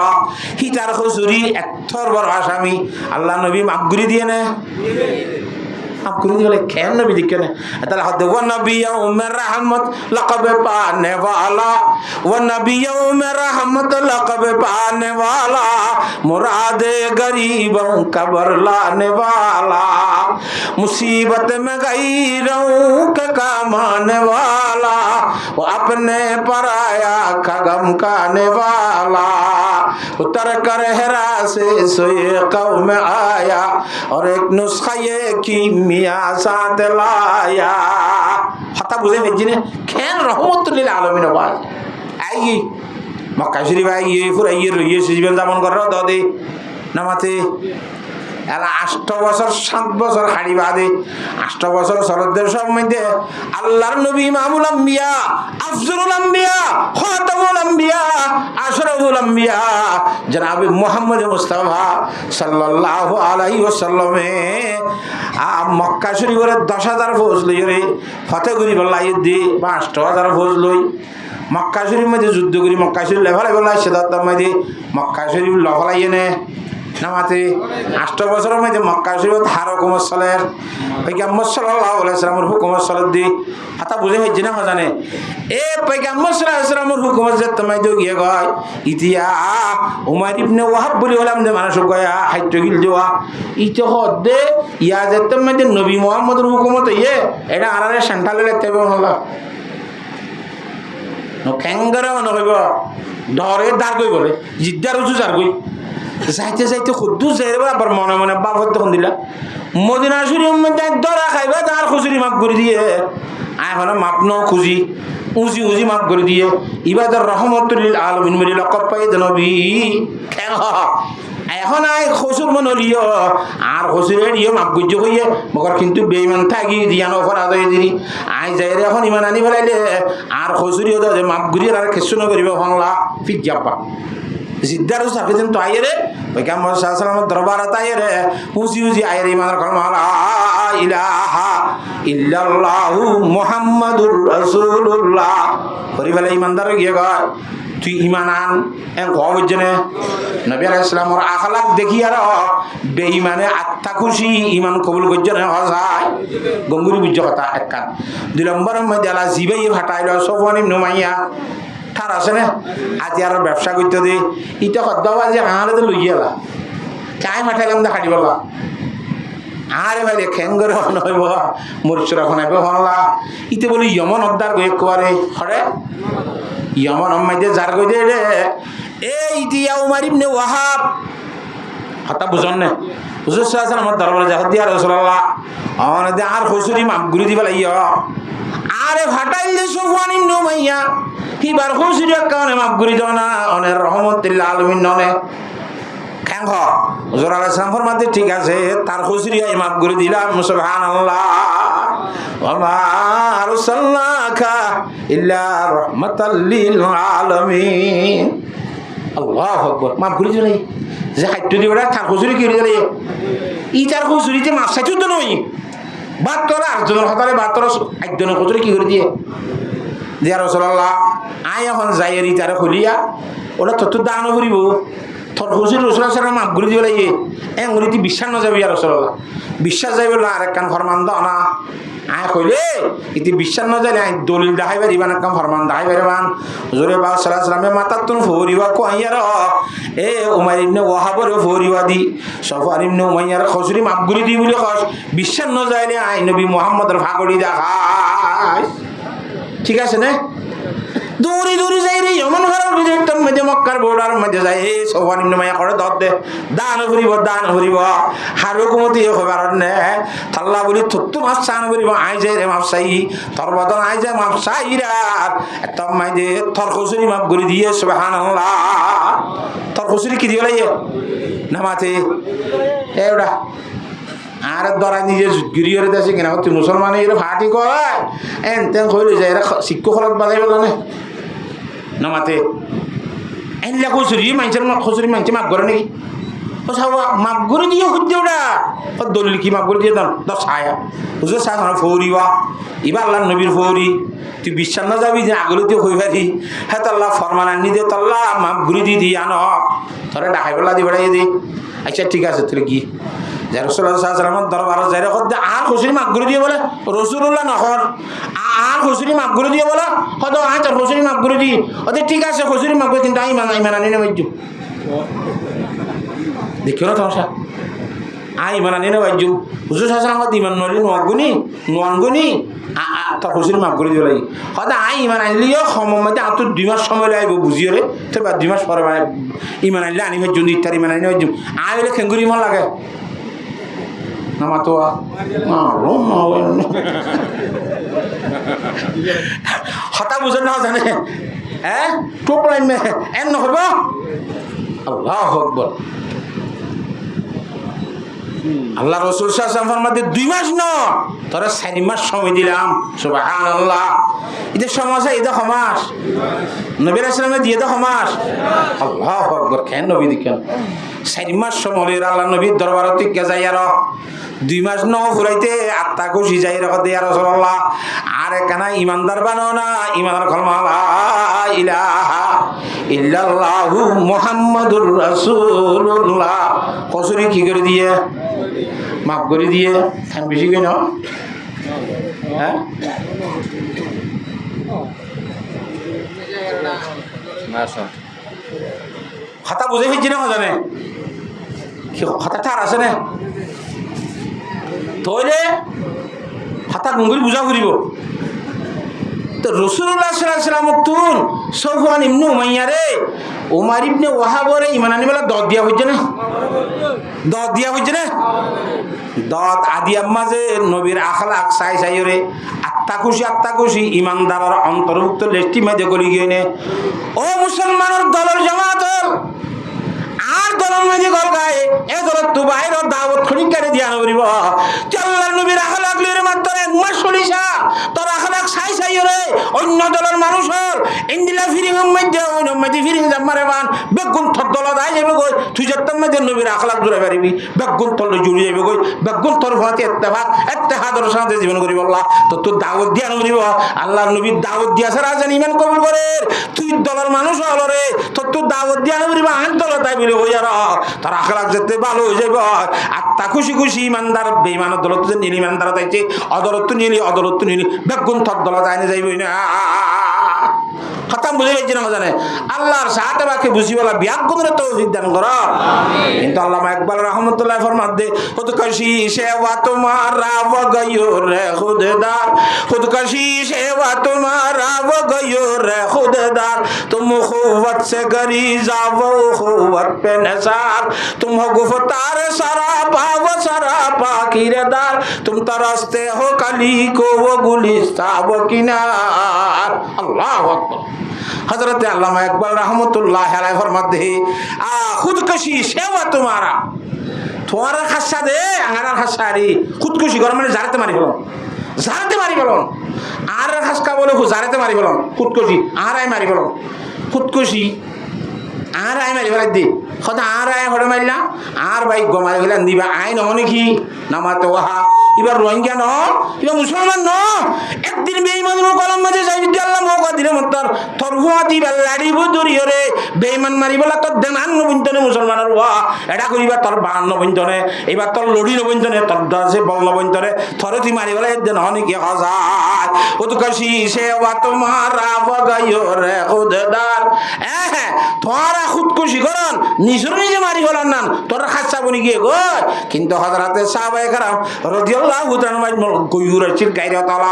হিতার হুজুরি একথর বড় আসামি আল্লাহ নবী মাফ করে দিয়ে না মাফ করে দিয়ে কেন নবী দিকে না তাহলে হদ ওয়া নবিয়ুমের রহমত লাকবে পানে ওয়ালা ওয়া নবিয়ুমের রহমত লাকবে পানে ওয়ালা মুরাদে গरीबों कबर लाने वाला मुसीबत में गैरों के काम आने वाला वो अपने पराया का गम खाने वाला उतर कर हेरा से सोए कौम में आया और एक नुस्खा ये कीमिया साथ लाया हता बुझे मेजिने खेन रहमतुल्लिल आलमीन बात आई मक्का शरीफ आई ये पूरा ये सीजन जामन कर रहा दादी नमाते এলা 8 বছর 7 বছর হাড়ি বাদে 8 বছর শরদের মধ্যে আল্লাহর নবী ইমামুল আম্বিয়া আফজলুল আম্বিয়া খাতামুল আম্বিয়া আশরাফুল আম্বিয়া জনাব মুহাম্মদ মুস্তাফা সাল্লাল্লাহু আলাইহি ওয়াসাল্লামে মক্কা শরীফের 10000 ফৌজ লইরে ফতেগুরি বলাই দি 5000 ফৌজ লই মক্কা শরীফ মধ্যে যুদ্ধ করি মক্কা শরীফ লেভেল বলাই সেদাত মধ্যে মক্কা শরীফ লফলাইয়ে নে নামাতে 8 বছরের মধ্যে মক্কা শরীফ ধার হুকুমত চলের পয়গম্বর সাল্লাল্লাহু আলাইহি ওয়াসাল্লামের হুকুমত চলে দি হাতা বুঝে হইছে না জানে এ পয়গম্বর সাল্লাল্লাহু আলাইহি ওয়াসাল্লামের হুকুমত যে তুমি তো গিয়ে গয় ইতিয়া উমর ইবনে ওয়াহাব বলি হলাম যে মানুষ গয়া হাইত গিল দেওয়া ইতে হদে ইয়া যে তুমি নবী মুহাম্মদের হুকুমত ইয়ে এটা আরারে সেন্ট্রালে লেতে হলো নো ক্যাঙ্গারা মনে হইব ডরে দাঁড় কই বলে জিদ্দার উঁচু যার কই যাইতে যাইতে খুদ্দু যাইব আবার মনে মনে বাপত তখন দিলা মদিনা শরীফ মধ্যে দরা খাইবা তার খুচুরি মাফ করে দিয়ে এখন মাপ ন খুঁজি উঁচি উঁচি মাফ করে দিয়ে ইবাদর রহমতুল্লিল আলমিন মিলি লকব পাই নবী খেল এখন আয় খসুর মন লিও আর খসুরের ইয়ে মাপ গুজ্জ হইয়ে মগর কিন্তু বেইমান থাকি দিয়ান অপরাধ হয়ে দিলি আয় যাই এখন ইমান আনি ফেলাইলে আর খসুরিও দে মাপ গুড়িয়ে আর খেসু নকরিব হংলা ফিট যাবা জিদ্দারু সাফিদিন তো আইরে পয়গম্বর সাল্লাল্লাহু আলাইহি ওয়াসাল্লামের দরবারে তাইরে উজি উজি আইরে ইমানের কলমা লা ইলাহা ইল্লাল্লাহু মুহাম্মাদুর রাসূলুল্লাহ পরিবারে ইমানদার গিয়ে গয় তুই ইমান আন এন কবজনে নবী আলাইহিস সালামের আখলাক দেখি আর বেঈমানে আত্মা খুশি ইমান কবুল করজনে হসায় গঙ্গুরি বুঝ কথা একখান 2 নম্বরের মধ্যে আলা জিবাই ফাটাইল সফওয়ান ইবনে উমাইয়া ঠার আছে না আজ আর ব্যবসা করতে দে ইটা কদ্দাবা যে আরে তো লইয়ালা চাই মাঠাইলাম দা খাড়ি বলা আরে ভাই খেঙ্গর নইব মুরচুরা খনাইবে হলা ইতে বলি ইয়মন অদ্দার গয়ে কোয়ারে হরে ইয়মন আম্মাইদে জার গই দে রে এই দিয়া উমর ইবনে ওয়াহাব হতা বুঝন না হুজুর সাল্লাল্লাহু আলাইহি ওয়াসাল্লাম দরবারে যা দিয়া রাসূলুল্লাহ আওয়ানে দে আর হুজুরি মাপ গুরি দিবা লাইয়া আরে ফাটাইলে সফওয়ান ইবনে উমাইয়া হিবার হুজুরিয়া কানে মাপ গুরি দাও না অনের রহমতুল আলামিন ননে কেন হুজুর আলাইহিস সালাম ফরমাতে ঠিক আছে তার হুজুরিয়া মাপ গুরি দিলাম সুবহানাল্লাহ ওয়া মা আরসালনাকা ইল্লা রাহমাতাল লিল আলামিন আল্লাহু আকবার মাপ গুরি দিলাই যে হাইট্টু দিবড়া তার হুজুরি কি দিলাই ই তার হুজুরিতে মাপ সাইতো তো নই বাতরা আটজনের হতারে বাতরা একজনের হুজুরি কি করে দিয়ে দিয়া রাসূলুল্লাহ আয় এখন যাইরি তারে খুলিয়া ওটা তো দান করিব তোর হুজুর রাসূলুল্লাহ সাল্লাল্লাহু মাপ গুরি দিলাই এ গুরিতি বিশ্বাস না যাবে ইয়া রাসূলুল্লাহ বিশ্বাস যাইবে না আরেক কান ফরমান দাও না আয় কইলে ইতি বিশ্বাস না জানে আইন দলিল দেখাই পারিবান কাম ফরমান দেখাই পারিবান হুজুরে পাক সাল্লাল্লাহু আলাইহি ওয়াসাল্লামে মাতাতুন ফরিবা কইয়ার এ উমার ইবনে ওয়াহাবর ফরিবা দি সফর ইবনে উমাইয়ার খসরি মাপগুরি দি বলে কস বিশ্বাস না জানে আই নবী মুহাম্মদের ফাগড়ি দেখাই ঠিক আছে না দূরে দূরে যাই রে এমন ঘরের বিজেক্টর মধ্যে মক্কার বর্ডার মধ্যে যায় এই সফর ইবনে উমাইয়া করে দত দে দান করিব হার হুকুমতি খবর নে আল্লাহ বলি তুত্তু মাছ চান করিব আই যায় রে মাপ চাই তোর বদন আই যায় মাপ চাইরা একটা মাইদে তোর খসরি মাপ করে দিয়ে সুবহানাল্লাহ তোর খসরি কি দিয়ে লাগে না মাতে এওড়া আর ধরা নিজে গিরিয়রে দেশে কিনা তুই মুসলমান এরা ফাটি কয় এন তেন কইলে যায় এরা শিক্ষক খরচ বাজাই বলে না মাতে এনলা খসরি মানুষের খসরি মানুষ মাপ করে নাকি ও সাবা মাপ করে দিয়ে হচ্ছে ওটা ও দলিল কি মাপ করে দিয়ে দাম দশ ছায়া হুজুর সাহা ফৌরিবা এবার আল্লাহ নবীর ফৌরি তুই বিশ্বাস না যাবি যে আগলে তুই হই পারি হ্যাঁ তাল্লাহ ফরমান আনি দে তাল্লাহ মাপ ঘুরি দিয়ে দি আন তোরা ডাকাই বেলা দি বেড়াই দি আচ্ছা ঠিক আছে তুই কি যে রাসূলুল্লাহ সাল্লাল্লাহু আলাইহি ওয়াসাল্লাম দরবার যাইরা কত আর খুশরি মাপ করে দিয়ে বলে রাসূলুল্লাহ নহর আর খুশরি মাপ করে দিয়ে বলে কত আ তোর খুশরি মাপ করে দি ওদের ঠিক আছে খুশরি মাপ করে কিন্তু আইমান আনি না বাইজু দেখিও না তোমার আইমান আনি না বাইজু হুজুর সাল্লাল্লাহু আলাইহি ওয়াসাল্লাম ইমান নলি নোয়ানগুনি তোর খুশরি মাপ করে দিয়ে লাগে কত ইমান আনলিও সময় মধ্যে আর তোর 2 মাস সময় লাগব বুঝিও রে তো 2 মাস পরে ইমান আনলে আনি বাইজু ইত্যার ইমান আনি বাইজু আই বলে খেঙ্গুরি মন লাগে nama tua malu hata bukan nak sana tuh lain meh nak apa Allahu Akbar Allah Rasul SAW ফরমাতে 2 মাস না তোরা 4 মাস সময় দিলাম সুবহানাল্লাহ এটা সমাজ এটা সমাজ নবী রাসূলের দিয়ে দাও সমাজ আল্লাহু আকবার কেন নবী দিকেন 4 মাস সময় আল্লাহ নবীর দরবারতে কে যাই আর 2 মাস ন ফুরাইতে আত্মা খুশি যাই রাখো দে রাসূলুল্লাহ আর কেনা ইমানদার বানো না ইমানের কলমা লা ইলাহা ইল্লাল্লাহু মুহাম্মাদুর রাসূলুল্লাহ কসুরি কি করে দিয়ে মাফ করে দিয়ে খান বেশি কই না হ্যাঁ খাতা বুঝে ফেলছি না জানে খাতা ঠার আছে না তইলে খাতা গুঙ্গুরি বুঝা করিব তো রাসূলুল্লাহ সাল্লাল্লাহু আলাইহি ওয়াসাল্লাম তুন সফওয়ান ইবনে উমাইয়া রে উমার ইবনে ওয়াহাবরে ইমান আনি বলা দদ দিয়া হইছে না দদ আদি আম্মা যে নবীর আখলাক চাই রে আত্মা খুশি ইমানদারের অন্তর্ভুক্ত লিস্টি মধ্যে করি গিয়ে ও মুসলমানের দলের জামাতল আর দলের মধ্যে গল গায়ে এ দলের তু বাইরের দাওয়াত খনিকারে দিয়া নবরিব আল্লাহর নবীর আখলাক লির মাত্র 1 মাস শুনিছা তোর আখলাক চাই রে অন্য দলের মানুষের ইন্দিলা ফিরিং মধ্যে ফিরিং জামারে বান বেগুন থর দল দাই যাবে কই তুই যতম মধ্যে নবীর আখলাক জুড়ে পারিবি বেগুন তল জুড়ে যাবে কই বেগুন তোর ভাতে ইত্তেহাদের সাথে জীবন করিব আল্লাহ তো তোর দাওয়াত দিয়া নবরিব আল্লাহর নবীর দাওয়াত দিয়া ছাড়া জানি ইমান কবুল করে তুই দলের মানুষ হল রে তোর দাওয়াত দিয়া নবরিব আন দল তাই বলে হই আর তোর আখলাক যেতে ভালো হয়ে যাবে আত্মা খুশি ইমানদার বেঈমানের দলত যে নিলি ইমানদার তাইছে অদলত নিলি বেগুন থর দল যায় না যাইবই না খতম বুঝে গেছি না জানে আল্লাহর সাথে বাকি বুঝি বলা বিয়াগুনের তৌফিক দান করো কিন্তু আল্লামা ইকবাল রহমতুল্লাহ ফরমাতে খুদকশি সেবা তোমারা ও গয়ো রে খুদদার খুদকশি সেবা তোমারা ও গয়ো রে খুদদার तुम खुवत से गरी जाओ खुवत पे नसार तुम हो गुफ्तार सरापा वो सरापा किरदार तुम तरसते हो कली को वो गुलिस्ता वो किनार अल्लाह अकबर हजरत अल्लामा इकबाल रहमतुल्लाह अलैहि फरमाते खुदकशी सेवा तुम्हारा खासा दे आंगार खासारी खुदकशी घर माने जारते मारी ফেলন আর খাসকা বলে জারতে মারি ফেলন খুদকশি আর আই মারি ফেলন খুদকশি আর আই মারি ফেলাই দি কথা আর আয় হরে মারিলা আর ভাই গমারি ফেলান দিবা আই নহনে কি নামাতে ওহা এবার রোহিঙ্গা ন এবার মুসলমান ন একদিন বেঈমান কলম মাঝে যাই আল্লাহ মৌকা দিলে মতার তোর হুয়াতি বেল্লাড়ি বুদুরিয়রে বেঈমান মারিবলা তোর দেন আন্ন বন্ধনে মুসলমানের ওয়া এটা করিবা তোর বান্ন বন্ধনে এবার তোর লড়ি নবন্ধনে তোর দাসে বল বন্ধনে থরে তুই মারিবলা দেন অনেক হাজার ও তো কাশি সেবা তোমারা বগাইও রে খুদদার হ্যাঁ তোরা খুদকুশি করন নিজের নিজে মারি হলান না তোরা খাচ্ছা বনি গিয়ে গো কিন্তু হযরতে সাহাবায়ে কেরাম রাদিয়াল্লাহু তাআলা মাজমুল গয়ুরাচির গায়রে তালা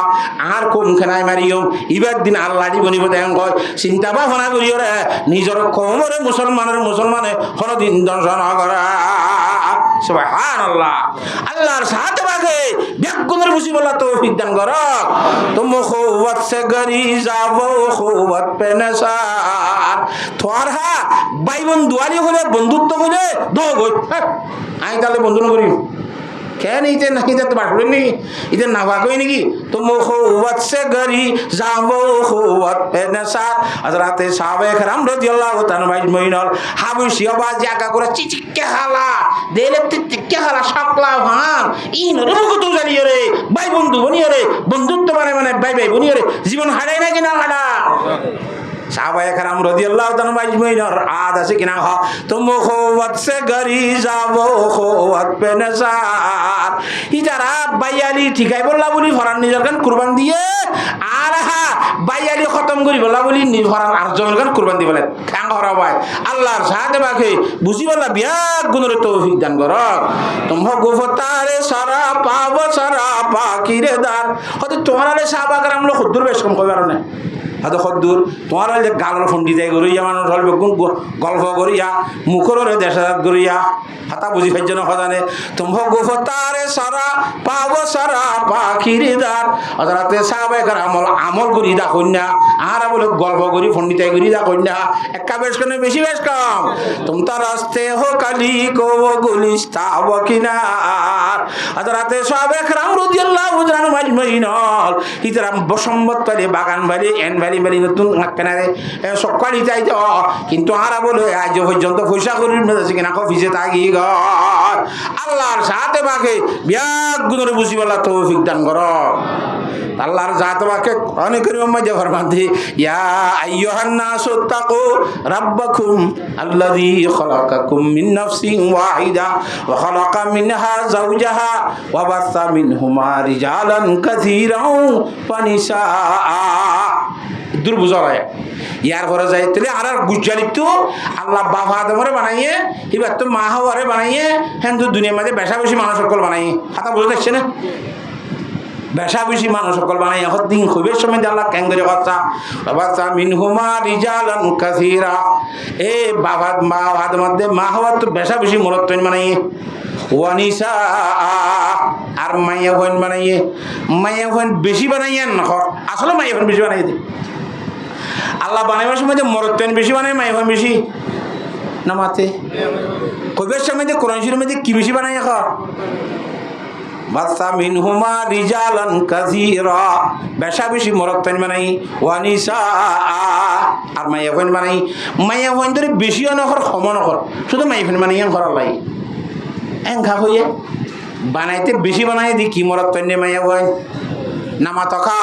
আর কোন খানায় মারিও ইবার দিন আল্লাহ দি বনিব দেন কয় চিন্তা ভাবনা করিও রে নিজের কমরে মুসলমানে হরদিন দর্শন করা সুবহানাল্লাহ আল্লাহর সাথে বাগে বেগুনের মুসিবত তৌফিক দান কর তুম খুওয়াত সে গরি যাবো খুওয়াত পে নসার তোর হা ভাই বন্ধু আলি হলে বন্ধুত্ব হলে দো গই আই তাহলে বন্ধু না করি কেন ইতে নাকি যেতে পারবেন নি ইতে না ভাগই নাকি তুম খুওয়াত সে গরি যাবো খুওয়াত পে নসার হযরতে সাহাবায়ে কেরাম রাদিয়াল্লাহু তাআলা মাজমাইন হাবশি আওয়াজ জায়গা করে চিচিকে হালা দেলে চিচিকে হালা সকলা ভান ইন রুকু জানিয়ে রে ভাই বন্ধু বনিয়ে রে বন্ধুত্ব মানে ভাই বনিয়ে রে জীবন হারায় না কিনা হারা সাহাবায়ে কেরাম রাদিয়াল্লাহু তাআলা মাজমাইন আদ আছে কিনা হ তুম খুওয়াত সে গরি যাবো খুওয়াত পে নসার ইতারা বাইয়ালি ঠিকাই বললা বলি ফরান নিজের গান কুরবান দিয়ে আর হা বাইয়ালি খতম করি বললা বলি ফরান আরজনের গান কুরবান দি বলে খাং হরা ভাই আল্লাহর সাথে বাকে বুঝি বললা বিয়া গুণের তৌফিক দান কর তোমরা গোফতারে সারা পাব সারা পাকিরে দার হয়তো তোমার আলে সাহাবা কেরাম লোক খুদ্দুর বেশ কম কইবার না হয়তো খদ্দুর তোমার যে গালর ফন্ডি যায় গরিয়া মানুষ হল গল্প করিয়া মুখরে দেশাত করিয়া হাতা বুঝি ফাইজ না সদানে তুম্ভ গোফতারে সারা পাব সারা পাখিরিদার হযরতে সাহাবায়ে কেরাম আমল করি দা কন্যা আর বলে গল্প করি ফন্ডিতাই করি দা কন্যা একা বেশ কেন বেশি বেশ কম তুম তার রাস্তে হো কালি কো গুলিস্তা বকিনার হযরতে সাহাবায়ে কেরাম রাদিয়াল্লাহু তাআলা মাজমাইন ইতরা বসম্মত পারে বাগান বাড়ি এন বাড়ি নতুন কেনারে সকালি চাই কিন্তু আর বলে আজ পর্যন্ত পয়সা করি মেরেছে কিনা অফিসে থাকি গ আল্লাহর সাথে বাকে বিয়াক গুণরে বুঝি বলা তৌফিক দান কর আল্লাহর জাতে বাকে অনেকের মধ্যে ফরমাতে ইয়া আইয়ুহান নাসু তাকু রাব্বাকুম আল্লাযী খালাকাকুম মিন নাফসিন ওয়াহিদা ওয়া খালাকা মিনহা যাওজাহা ওয়া বাসসা মিনহুমা রিজালান কাসীরান ওয়া নিসা দুর্বুঝায় ইয়ার ঘরে যাই তাহলে আর গুজ্জালি তো আল্লাহ বাবা আদমরে বানাইয়ে এবার তো মা হওয়ারে বানাইয়ে হ্যাঁ তো দুনিয়ার মধ্যে বেশা বেশি মানুষ সকল বানাইয়ে হাতা বুঝে দেখছে না বেশা বেশি মানুষ সকল বানাইয়ে দিন খুবের সময় আল্লাহ ক্যাঙ্গরে বাচ্চা বাচ্চা মিনহুমা রিজালান কাসীরা এ বাবা মা আদম মধ্যে মা হওয়ার তো বেশা বেশি মরত বানাইয়ে ওয়ানিসা আর মাইয়া হন বানাইয়ে মাইয়া হন বেশি বানাইয়ে না আসলে মাইয়া হন বেশি বানাইয়ে দে আল্লাহ বানাইবার সময় যে মরতেন বেশি বানাই মাইফান বেশি না মাতে কবির সময় যে কোরআন শরীফের মধ্যে কি বেশি বানাই এখন বাসা মিনহুমা রিজালান কাসীরা বেশা বেশি মরতেন বানাই ওয়ানিসা আর মাইফান বানাই মাইফান ধরে বেশিও নকর কমও নকর শুধু মাইফান বানাই করার লাগে এঙ্কা হইয়ে বানাইতে বেশি বানাই দি কি মরতেন নে মাইফান নামা তখা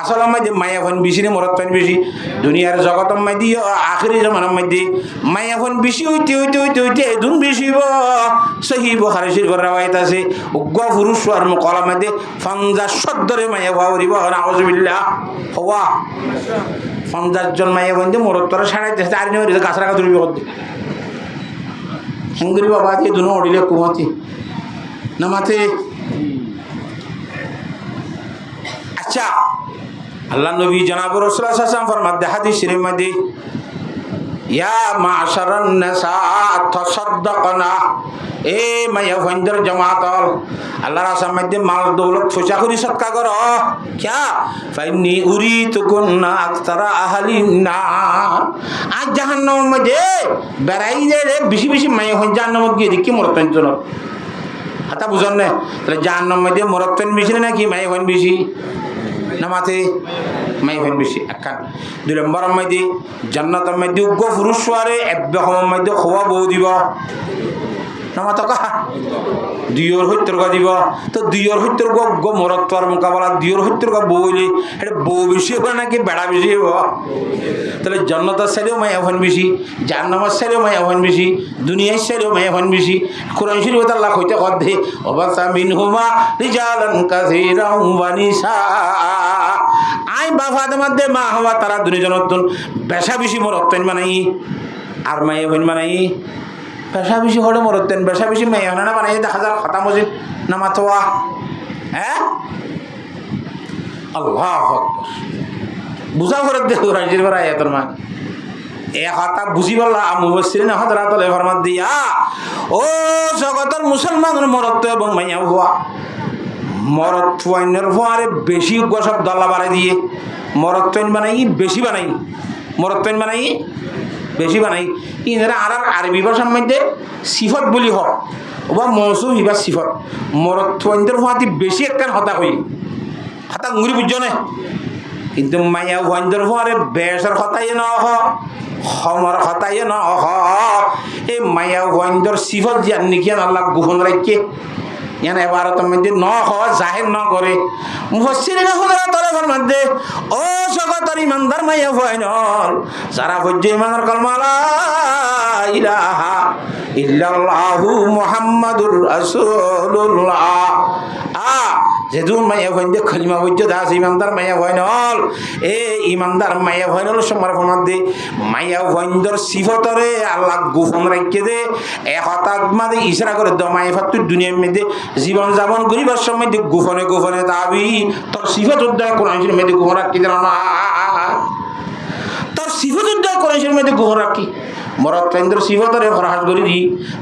আসল মধ্যে মায়াফোন বেশি রে মরতফান বেশি দুনিয়ার জগতের মধ্যে আখিরি জমানার মধ্যে মায়াফোন বেশি হইতে এদুন বেশি সহি বুখারী শরীফের রাওয়ায়াত আছে উগ্র পুরুষ আর কলার মধ্যে 50 শব্দরে মায়া ভাবরিব নাউজুবিল্লাহ হওয়া 50 জন মায়া বন্ধে মরতরা সাড়াইতে আর নিয়ে গাছ রাখা ধরবি করতে হেঙ্গুরি বাবা দিয়ে দুনো ওড়িলে কুমাতি নামাতে আচ্ছা আল্লাহ নবী জনাব রাসূলুল্লাহ সাল্লাল্লাহু আলাইহি ওয়াসাল্লাম ফরমাতে হাদিস শরীফ মধ্যে ইয়া মাশারান নিসা তাসাদদাকনা এ মায়া ফন্দর জামাতল আল্লাহর রাসূল মধ্যে মাল দৌলত ফুসা করি সদকা করো क्या ফাইনি উরিতুকুন্না আকতারা আহলিন নার আজ জাহান্নাম মধ্যে বেরাই যে বেশি বেশি মায়া হন জাহান্নামত গিয়ে দেখি মরতেন জন্য হাতা বুঝন না তাহলে জাহান্নাম মধ্যে মরতেন বেশি নাকি মায়া হন বেশি নামাতে মাইফেন বেশি একখান 2 নম্বর মধ্যে জান্নাতের মধ্যে উগ্র পুরুষ সোয়ারে 1 মধ্যে খোয়া বউ দিব নামা তো কাহা দুইয়ের সত্যর গা দিব তো দুইয়ের সত্যর গো মরত্বর মোকাবেলা দুইয়ের সত্যর গা বইলে এটা বউ বেশি হবে নাকি বেড়া বেশি হব তাহলে জন্নতার সাইলেও মায়া হন বেশি জাহান্নামের সাইলেও মায়া হন বেশি দুনিয়ার সাইলেও মায়া হন বেশি কোরআন শরীফ আল্লাহ কইতে কদে ওয়াসা মিনহুমা রিজালান কাসীরান ওয়া নিসা আই বাফাদের মধ্যে মা হওয়া তারা দুইজনের বেশা বেশি মরত্বেন মানাই আর মায়া হন মানাই বেশা বেশি হলে মরতেন বেশা বেশি মেয়ে হনে না বানাই দেখা যাক খাতা মসজিদ নামাতোয়া হ্যাঁ আল্লাহ বুঝা করে দেখো রাজির ভরা এতর মা এ হাতা বুঝি বললা মুবসির না হাত রাত লে ফরমাত দিয়া ও জগতের মুসলমানের মরত্ব এবং মাইয়া হওয়া মরত্বের হওয়ারে বেশি সব দল্লা বাড়াই দিয়ে মরত্বেন বানাই বেশি বানাই মরত্বেন বানাই বেশি বানাই ইনারা আর আরবি ভাষার মধ্যে সিফত বলি হোক বা মৌসুম হিবা সিফত মরত্বের হওয়াতে বেশি একখান হতা হই হতা উঙ্গুরি বুঝছো না কিন্তু মাইয়া ভঞ্জর হওয়ারে বেসর হতাই ন হমর হতাই ন এই মাইয়া ভঞ্জর সিফত জিয়ান নাকি আল্লাহ গোপন রাখে ইয়ান এবারতের মধ্যে ন হয় জাহির ন করে মুফাসসিরিন হুজুরা তরফের মধ্যে ও জগতের ইমানদার মাইয়া ভয়নল যারা হজ্জ ইমানের কলমা লা ইলাহা ইল্লাল্লাহু মুহাম্মাদুর রাসূলুল্লাহ যেদুন মাইয়া ভয়ন্দে খলিমা হজ্জ দাস ইমানদার মাইয়া ভয়নল এ ইমানদার মাইয়া ভয়নল সমর্পণ মধ্যে মাইয়া ভয়ন্দর সিফতরে আল্লাহ গোপন রাখে দে এ হঠাৎ মাঝে ইশারা করে দমাই ফাতুর দুনিয়ার মধ্যে জীবন যাপন করিবার সময় গোপনে গোপনে দাবি তোর সিফত উদ্দয় কোরআনের মধ্যে গোপন রাখি দেন না তোর সিফত উদ্দয় কোরআনের মধ্যে গোপন রাখি মরত কেন্দ্র সিফতরে ফরহাস করি দি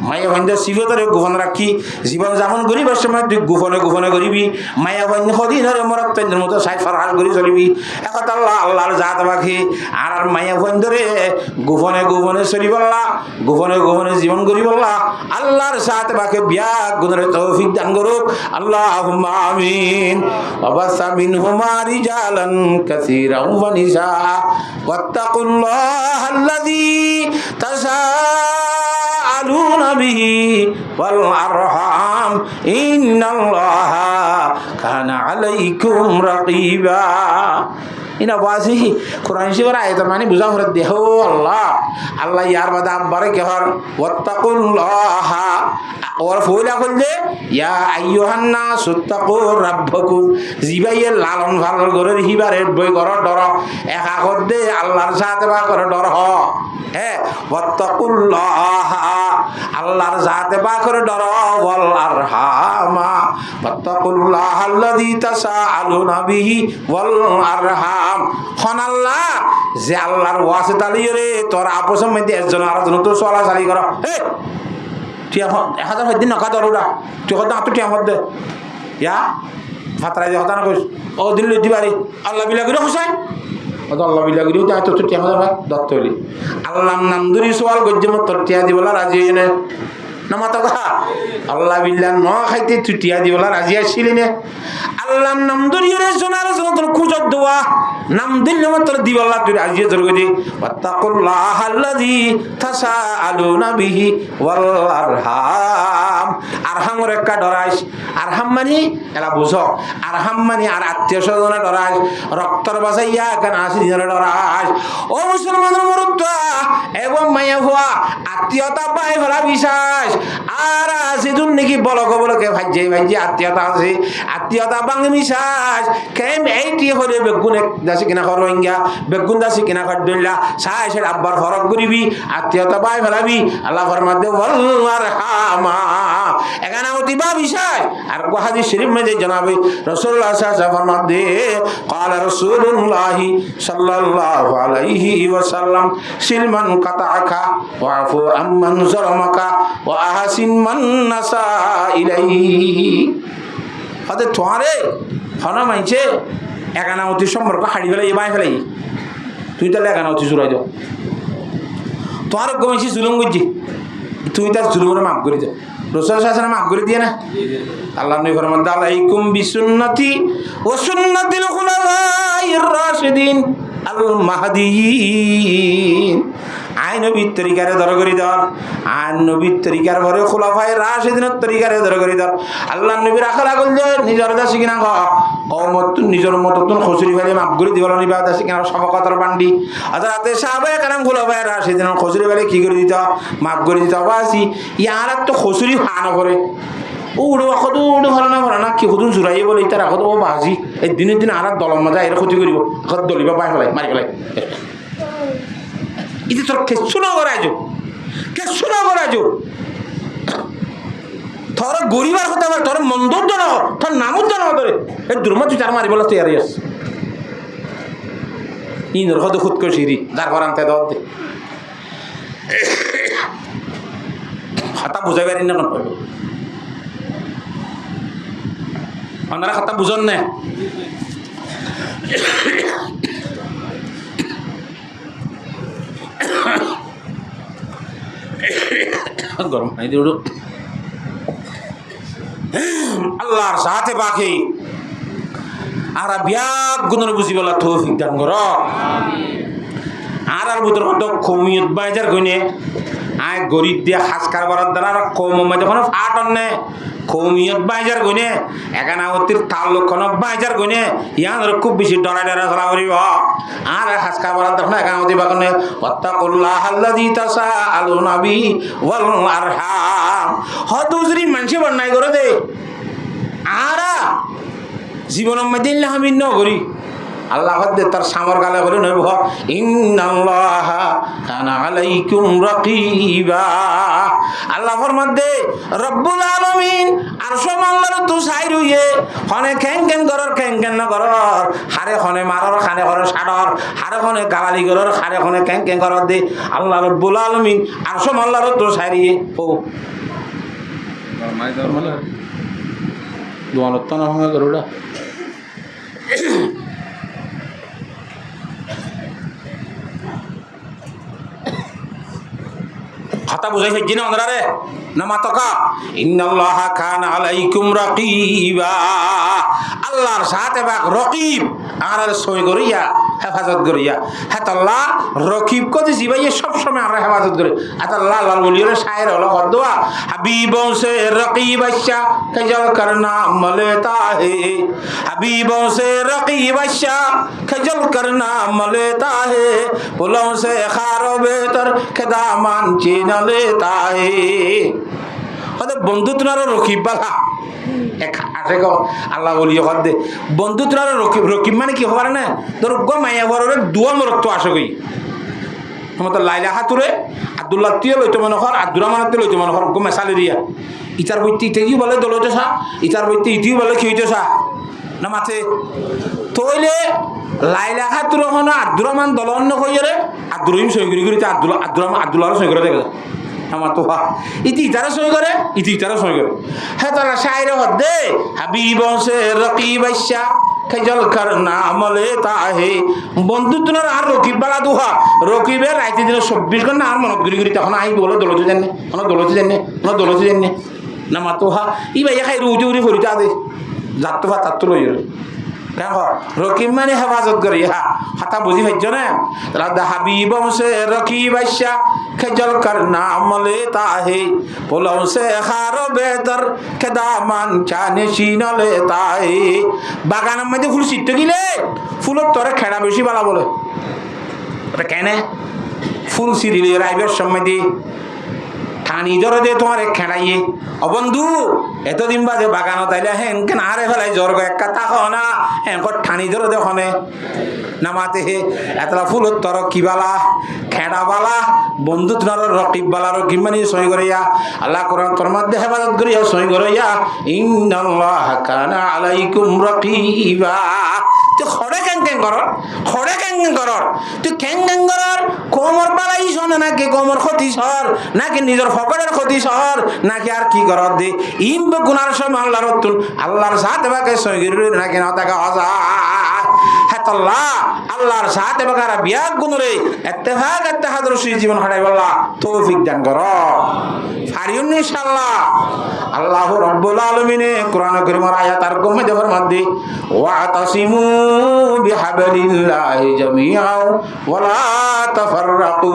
মায়া ভাইন্দ্র সিফতরে গোপন রাখি জীবন যাপন করিবার সময় তুই গোপনে গোপনে করিবি মায়া ভাইন্দ্র সদিন ধরে মরত কেন্দ্রের মতো সাইড ফরহাস করে চলিবি এখন আল্লাহ আল্লাহর জাত বাকি আর মায়া ভাইন্দ্রে গোপনে গোপনে চলি বললা গোপনে গোপনে জীবন করি বললা আল্লাহর জাত বাকি বিয়া গুণের তৌফিক দান করুক আল্লাহুম্মা আমিন ওয়াবাসা মিনহুমা রিজালান কাসীরান ওয়া নিসা ওয়াত্তাকুল্লাহাল্লাযী تساءلون به والأرحام إن الله كان عليكم رقيبا ইনা বাসি কোরআন শরীফের আয়াত মানে বুঝা করে দেখো আল্লাহ আল্লাহ ইয়ার বাদা আব্বারে কেহর ওয়াত্তাকুল্লাহ ওর ফয়লা করলে ইয়া আইয়ুহান নাস তাকু রাব্বাকুম জিবাইয়ে লালন পালন করে হিবারে বই কর ডর এক আগত দে আল্লাহর সাথে বা করে ডর হ হ্যাঁ ওয়াত্তাকুল্লাহ আল্লাহর সাথে বা করে ডর ওয়াল আরহামা ওয়াত্তাকুল্লাহ আল্লাযী তাসাআলুনা বিহি ওয়াল আরহাম খন আল্লাহ যে আল্লাহর ওয়াসিতা লিয়ে তোর আপসের মধ্যে একজন আরেকজন তো চলাচলি কর হে তুই এখন 1000 দিন নকা দরুরা তুই কথা তুই আমার দে ইয়া ফাতরা যে কথা না কইস ও দিল দিবারি আল্লাহ বিলা করে হোসেন ও আল্লাহ বিলা করে তা তো তুই 1000 ভাই দত্ত হলি আল্লাহর নাম ধরি সওয়াল গজ্জে মত তোর টিয়া দিবলা রাজি হইনে নামাতা কথা আল্লাহ বিল্লাহ ন খাইতে তুই টিয়া দিবলা রাজি আসিলি নে আল্লাহর নাম ধরিয়ে সোনার তোর খুঁজত দোয়া নাম দিলে তোর দিবলা তুই রাজি তোর গদি ওয়াত্তাকুল্লাহ আল্লাযী তাসাআলুনা বিহি ওয়াল আরহাম আরহামর একটা ডরাইস আরহাম মানে এলা বুঝো আরহাম মানে আর আত্মীয় স্বজনে ডরাইস রক্তর বাসাইয়া কেন আসি জনে ডরাইস ও মুসলমানের মরুত্বা এবং মায়া হওয়া আত্মীয়তা পাই ফেলা বিশ্বাস আর আছে তুমি নাকি বলকে বলকে ভাজ্যে ভাজ্যে আত্মীয়তা আছে আত্মীয়তা বাংলা বিশ্বাস কেম এইটি হলে বেগুন দাসি কিনা খর রোহিঙ্গা বেগুন দাসি কিনা খর দইলা সাই সে আব্বার ফরক করিবি আত্মীয়তা পাই ফেলাবি আল্লাহ ফরমাত দে ওয়াল আরহামা এখানে অতিবা বিশ্বাস আর হাদিস শরীফ মধ্যে জনাবে রাসূলুল্লাহ সাল্লাল্লাহু আলাইহি ওয়াসাল্লাম ফরমাত দে قال রাসূলুল্লাহ সাল্লাল্লাহু আলাইহি ওয়াসাল্লাম সিলমান কাতাআকা ওয়াফু আম্মান যালামাকা ওয়া আহসিন মান নাসা ইলাইহি আদে তোরে হনা মাইছে একানামতি সম্পর্ক হাড়ি ফেলাই বাই ফেলাই তুই তাহলে একানামতি জুড়াই দাও তোর গমেছি জুলুম করছি তুই তার জুলুমরে মাফ করে দাও রাসূল শাসনে মাফ করে দিয়ে না আল্লাহ নবী ফরমান আলাইকুম বিসুন্নতি ওয়া সুন্নাতিল খুলাফাইর রাশিদিন আল মাহদিয়িন আই নবীর তরিকারে ধর করি ধর আর নবীর তরিকার ভরে খোলাফায় রাশিদিনের তরিকারে ধর করি ধর আল্লাহ নবীর আখলা করল নিজের দাসী কিনা কমত নিজের মতন খসুরি ফেলে মাপ করে দিব নিবা দাসী কিনা সবকতর বান্ডি আদাতে সাহাবায়ে কেরাম খোলাফায় রাশিদিনের খসুরি ফেলে কি করে দিত মাপ করে দিত বাসি ইয়ার তো খসুরি হান করে উড়ো কত উড়ো ভালো না কি কত জোরাই বলে তার আগত ও বাজি এই দিনের দিন আর দলের মজা এর ক্ষতি করিব এখন দলিবা পাই ফেলাই মারি ফেলাই ইতি তোর কেঁচু ন করাইছো কেঁচু ন করাইছো তোর গরিবার কথা বল তোর মন্দর জন তোর নামত জন তোরে এই দুর্মা তুই তার মারি বলে তুই আস ইন্দর কত খুদ করে সিঁড়ি যার ঘর আনতে দাও দে হাতা বুঝাই পারি না কেন আপনারা কথা বুঝন না গরম পানি দিয়ে উঠো আল্লাহর সাথে বাকি আর বিয়াক গুণের বুঝি বলা তৌফিক দান কর আর ভিতর কত কমিয়ত বাজার গনে আয় গরিব দিয়ে হাস কারবার দ্বারা কম যখন ফাট অন্যে কৌমিয়ত বাইজার গনে একানাবতীর তাল্লুক বাইজার গনে ইয়ার খুব বেশি ডরা ডরা চলা করিব আর হাসকা বরাদ দেখুন একানাবতী বাগনে ওয়াত্তাকুল্লাহ আল্লাযী তাসাআলুনা বিহি ওয়াল আরহাম হদুজরি মানুষে বন্যাই করে দে আর জীবনের মধ্যে আমি নগরী আল্লাহ তার সামর গালে বলে নইব ইন্নাল্লাহা কানা আলাইকুম রাকিবা আল্লাহর মধ্যে রব্বুল আলামিন আরশ আল্লাহর তো সাই রইয়ে হনে কেন কেন না করর হারে হনে মারর খানে করে সাডর হারে হনে গালালি করর হারে হনে কেন করর দে আল্লাহ রব্বুল আলামিন আরশ আল্লাহর তো সাই রইয়ে ও মানে দোয়ানত না ভাঙা করুডা কথা বুঝাই ফেলছি না ওনারা রে না মাতকা ইন্নাল্লাহা কানা আলাইকুম রাকিবা আল্লাহর সাথে বাক রকিব আর সই করিয়া হেফাজত করিয়া হ্যাঁ আল্লাহ রকিব কত জিবাইয়ে সব সময় আমরা হেফাজত করি আল্লাহ লাল বলিয়ে শায়ের হলো দোয়া হাবিবों से रकीब अच्छा खजल करना मलेता है हबीबों से रकीब अच्छा खजल करना मलेता है पुलों से खारो बेहतर खदामान चीन लेता है বন্ধু তোমার রকিব বালা আসে গো আল্লাহ বলিয়ে দে বন্ধু তোমার রকিব মানে কি হবার না তোর গো মাইয়া বরের দুয়া মরত্ব আসে গই তোমার লাইলা হাতুরে আব্দুল্লাহ তিয়ে লইতো মনে কর আব্দুর রহমান তিয়ে লইতো মনে কর গো মেসালি দিয়া ইটার বইতে ইতেও বলে দলতে সা ইটার বইতে ইটিও বলে খেয়েছে সা না মাথে তইলে লাইলা হাতুর হন আব্দুর রহমান দলন কইরে আব্দুর রহিম সই করি আব্দুল্লাহ সই করে দেখে আমার তো ইতি ইতারা সই করে ইতি ইতারা সই করে হ্যাঁ তারা শায়রে হদ্দে হাবিবों से रकीब अच्छा खजल करना मलेता है বন্ধু তোনার আর রকিব বালা দুহা রকিবের রাইতে দিন 24 ঘন্টা আর মনত গরি তখন আই বলে দলতে জানে দলতে জানে না মাতোহা ই ভাই খাই রুটি উড়ি ফরিতা দে যাত্তো বা তাত্তো লই দেখো রকিব মানে হেফাজত করি হ্যাঁ হাতা বুঝি পাইছ না তারা হাবিবों से रकीब अच्छा खजल करना मलेता है पुलों से खारो बेहतर खदामान चानशीन लेता है বাগানের মধ্যে ফুল ছিটতে গিলে ফুলের তরে খেড়া বেশি বালা বলে ওটা কেন ফুল ছিড়িলে রাইবের সময় দিয়ে ঠানি জ্বর দিয়ে তোমার খেড়াইয়ে অবন্ধু এতদিন বাদে বাগানত আইলে হেন কেন আরে ফেলাই জ্বর একটা তাক না হেন ঠানি জ্বর দেখনে নামাতে হে এতলা ফুলত তর কিবালা খেড়া বালা বন্ধু তোমার রকিব বালা রকিব মানে সই করিয়া আল্লাহ কোরআন তোর মধ্যে হেফাজত করিয়া সই করিয়া ইন্নাল্লাহা কানা আলাইকুম রাকিবা তুই খড়ে কেন কর তুই কেন কর কোমর বালাই শোনে নাকি কোমর ক্ষতি সর নাকি নিজের ফকরের ক্ষতি সর নাকি আর কি কর দে ইম গুনার সময় আল্লাহর সাথে বাকে সঙ্গীর নাকি না তাকে হজা আল্লাহর সাথে বাকারা বিয়াক গুণরে এত্তেফাক রসি জীবন হারাই বললা তৌফিক দান কর ফারিউন ইনশাআল্লাহ আল্লাহ রাব্বুল আলামিনে কোরআন কারীমের আয়াত আর গমে দেবার মধ্যে ওয়াতাসিমু বিহাবলিল্লাহি জামিআ ওয়া লা তাফাররাকু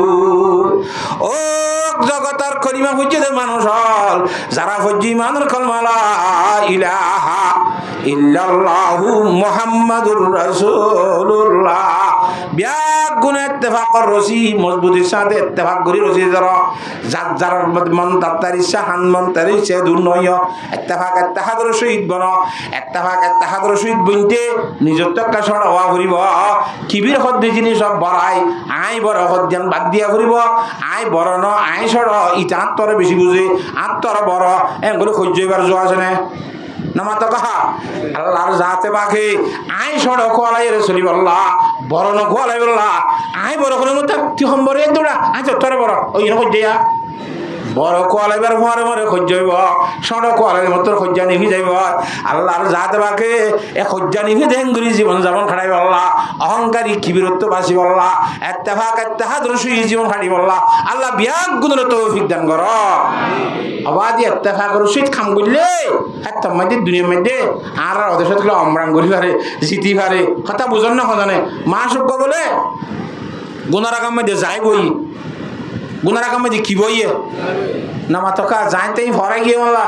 জগতের কলিমা পর্যন্ত মানুষ হল যারা পর্যন্ত ইমানের কলমা লা ইলাহা ইল্লাল্লাহু মুহাম্মাদুর রাসূলুল্লাহ বিয়াক গুণে ইত্তেফাকর রশি মজবুতির সাথে ইত্তেফাক করি রশি ধরো যার মন তার ইচ্ছা হান মন তার ইচ্ছা দূর নয় ইত্তেফাক ইত্তেহাদর সহিত বন ইত্তেফাক ইত্তেহাদর সহিত বইতে নিজের টক্কা সর হওয়া ফুরিব কিবির হদ্দি জিনিস সব বড়াই আই বড় হদ্যান বাদ দিয়া ফুরিব আই বড় ন আই সর ইটা আত্মরে বেশি বুঝে আত্মর বড় এগুলো সহ্য এবার যোৱা আছে নে নামাতো কাহা আল্লাহর জাতে বাকি আই সড় কোয়ালাই রে চলি বললা বড় ন কোয়ালাই বললা আই বড় করে মত তুই সম্বরে দৌড়া আই তোরে বড় ওই ন কইয়া বড় কোয়ালাইবার পরে মরে সহ্য হইব সড় কোয়ালাই মত সহ্য নিভি যাইব আল্লাহর জাতে বাকি এ সহ্য নিভি দেঙ্গুরি জীবন যাপন খাড়াই বললা অহংকারী কিবিরত্ব বাসি বললা ইত্তেফাক ইত্তেহাদ রসুই জীবন খাড়ি বললা আল্লাহ বিয়াক গুণের তৌফিক দান কর আবাদি ইত্তেফাক রসুই খাম করলে হাত্তার মধ্যে দুনিয়ার মধ্যে আর ওদের সাথে অমরাং করি পারে জিতি পারে কথা বুঝন না সজানে মা সূক্ষ্ম বলে গুণার আগাম মধ্যে যাই বই গুণার আগাম মধ্যে কি বইয়ে নামা তোকা যাইতেই ফরাই গিয়ে বললা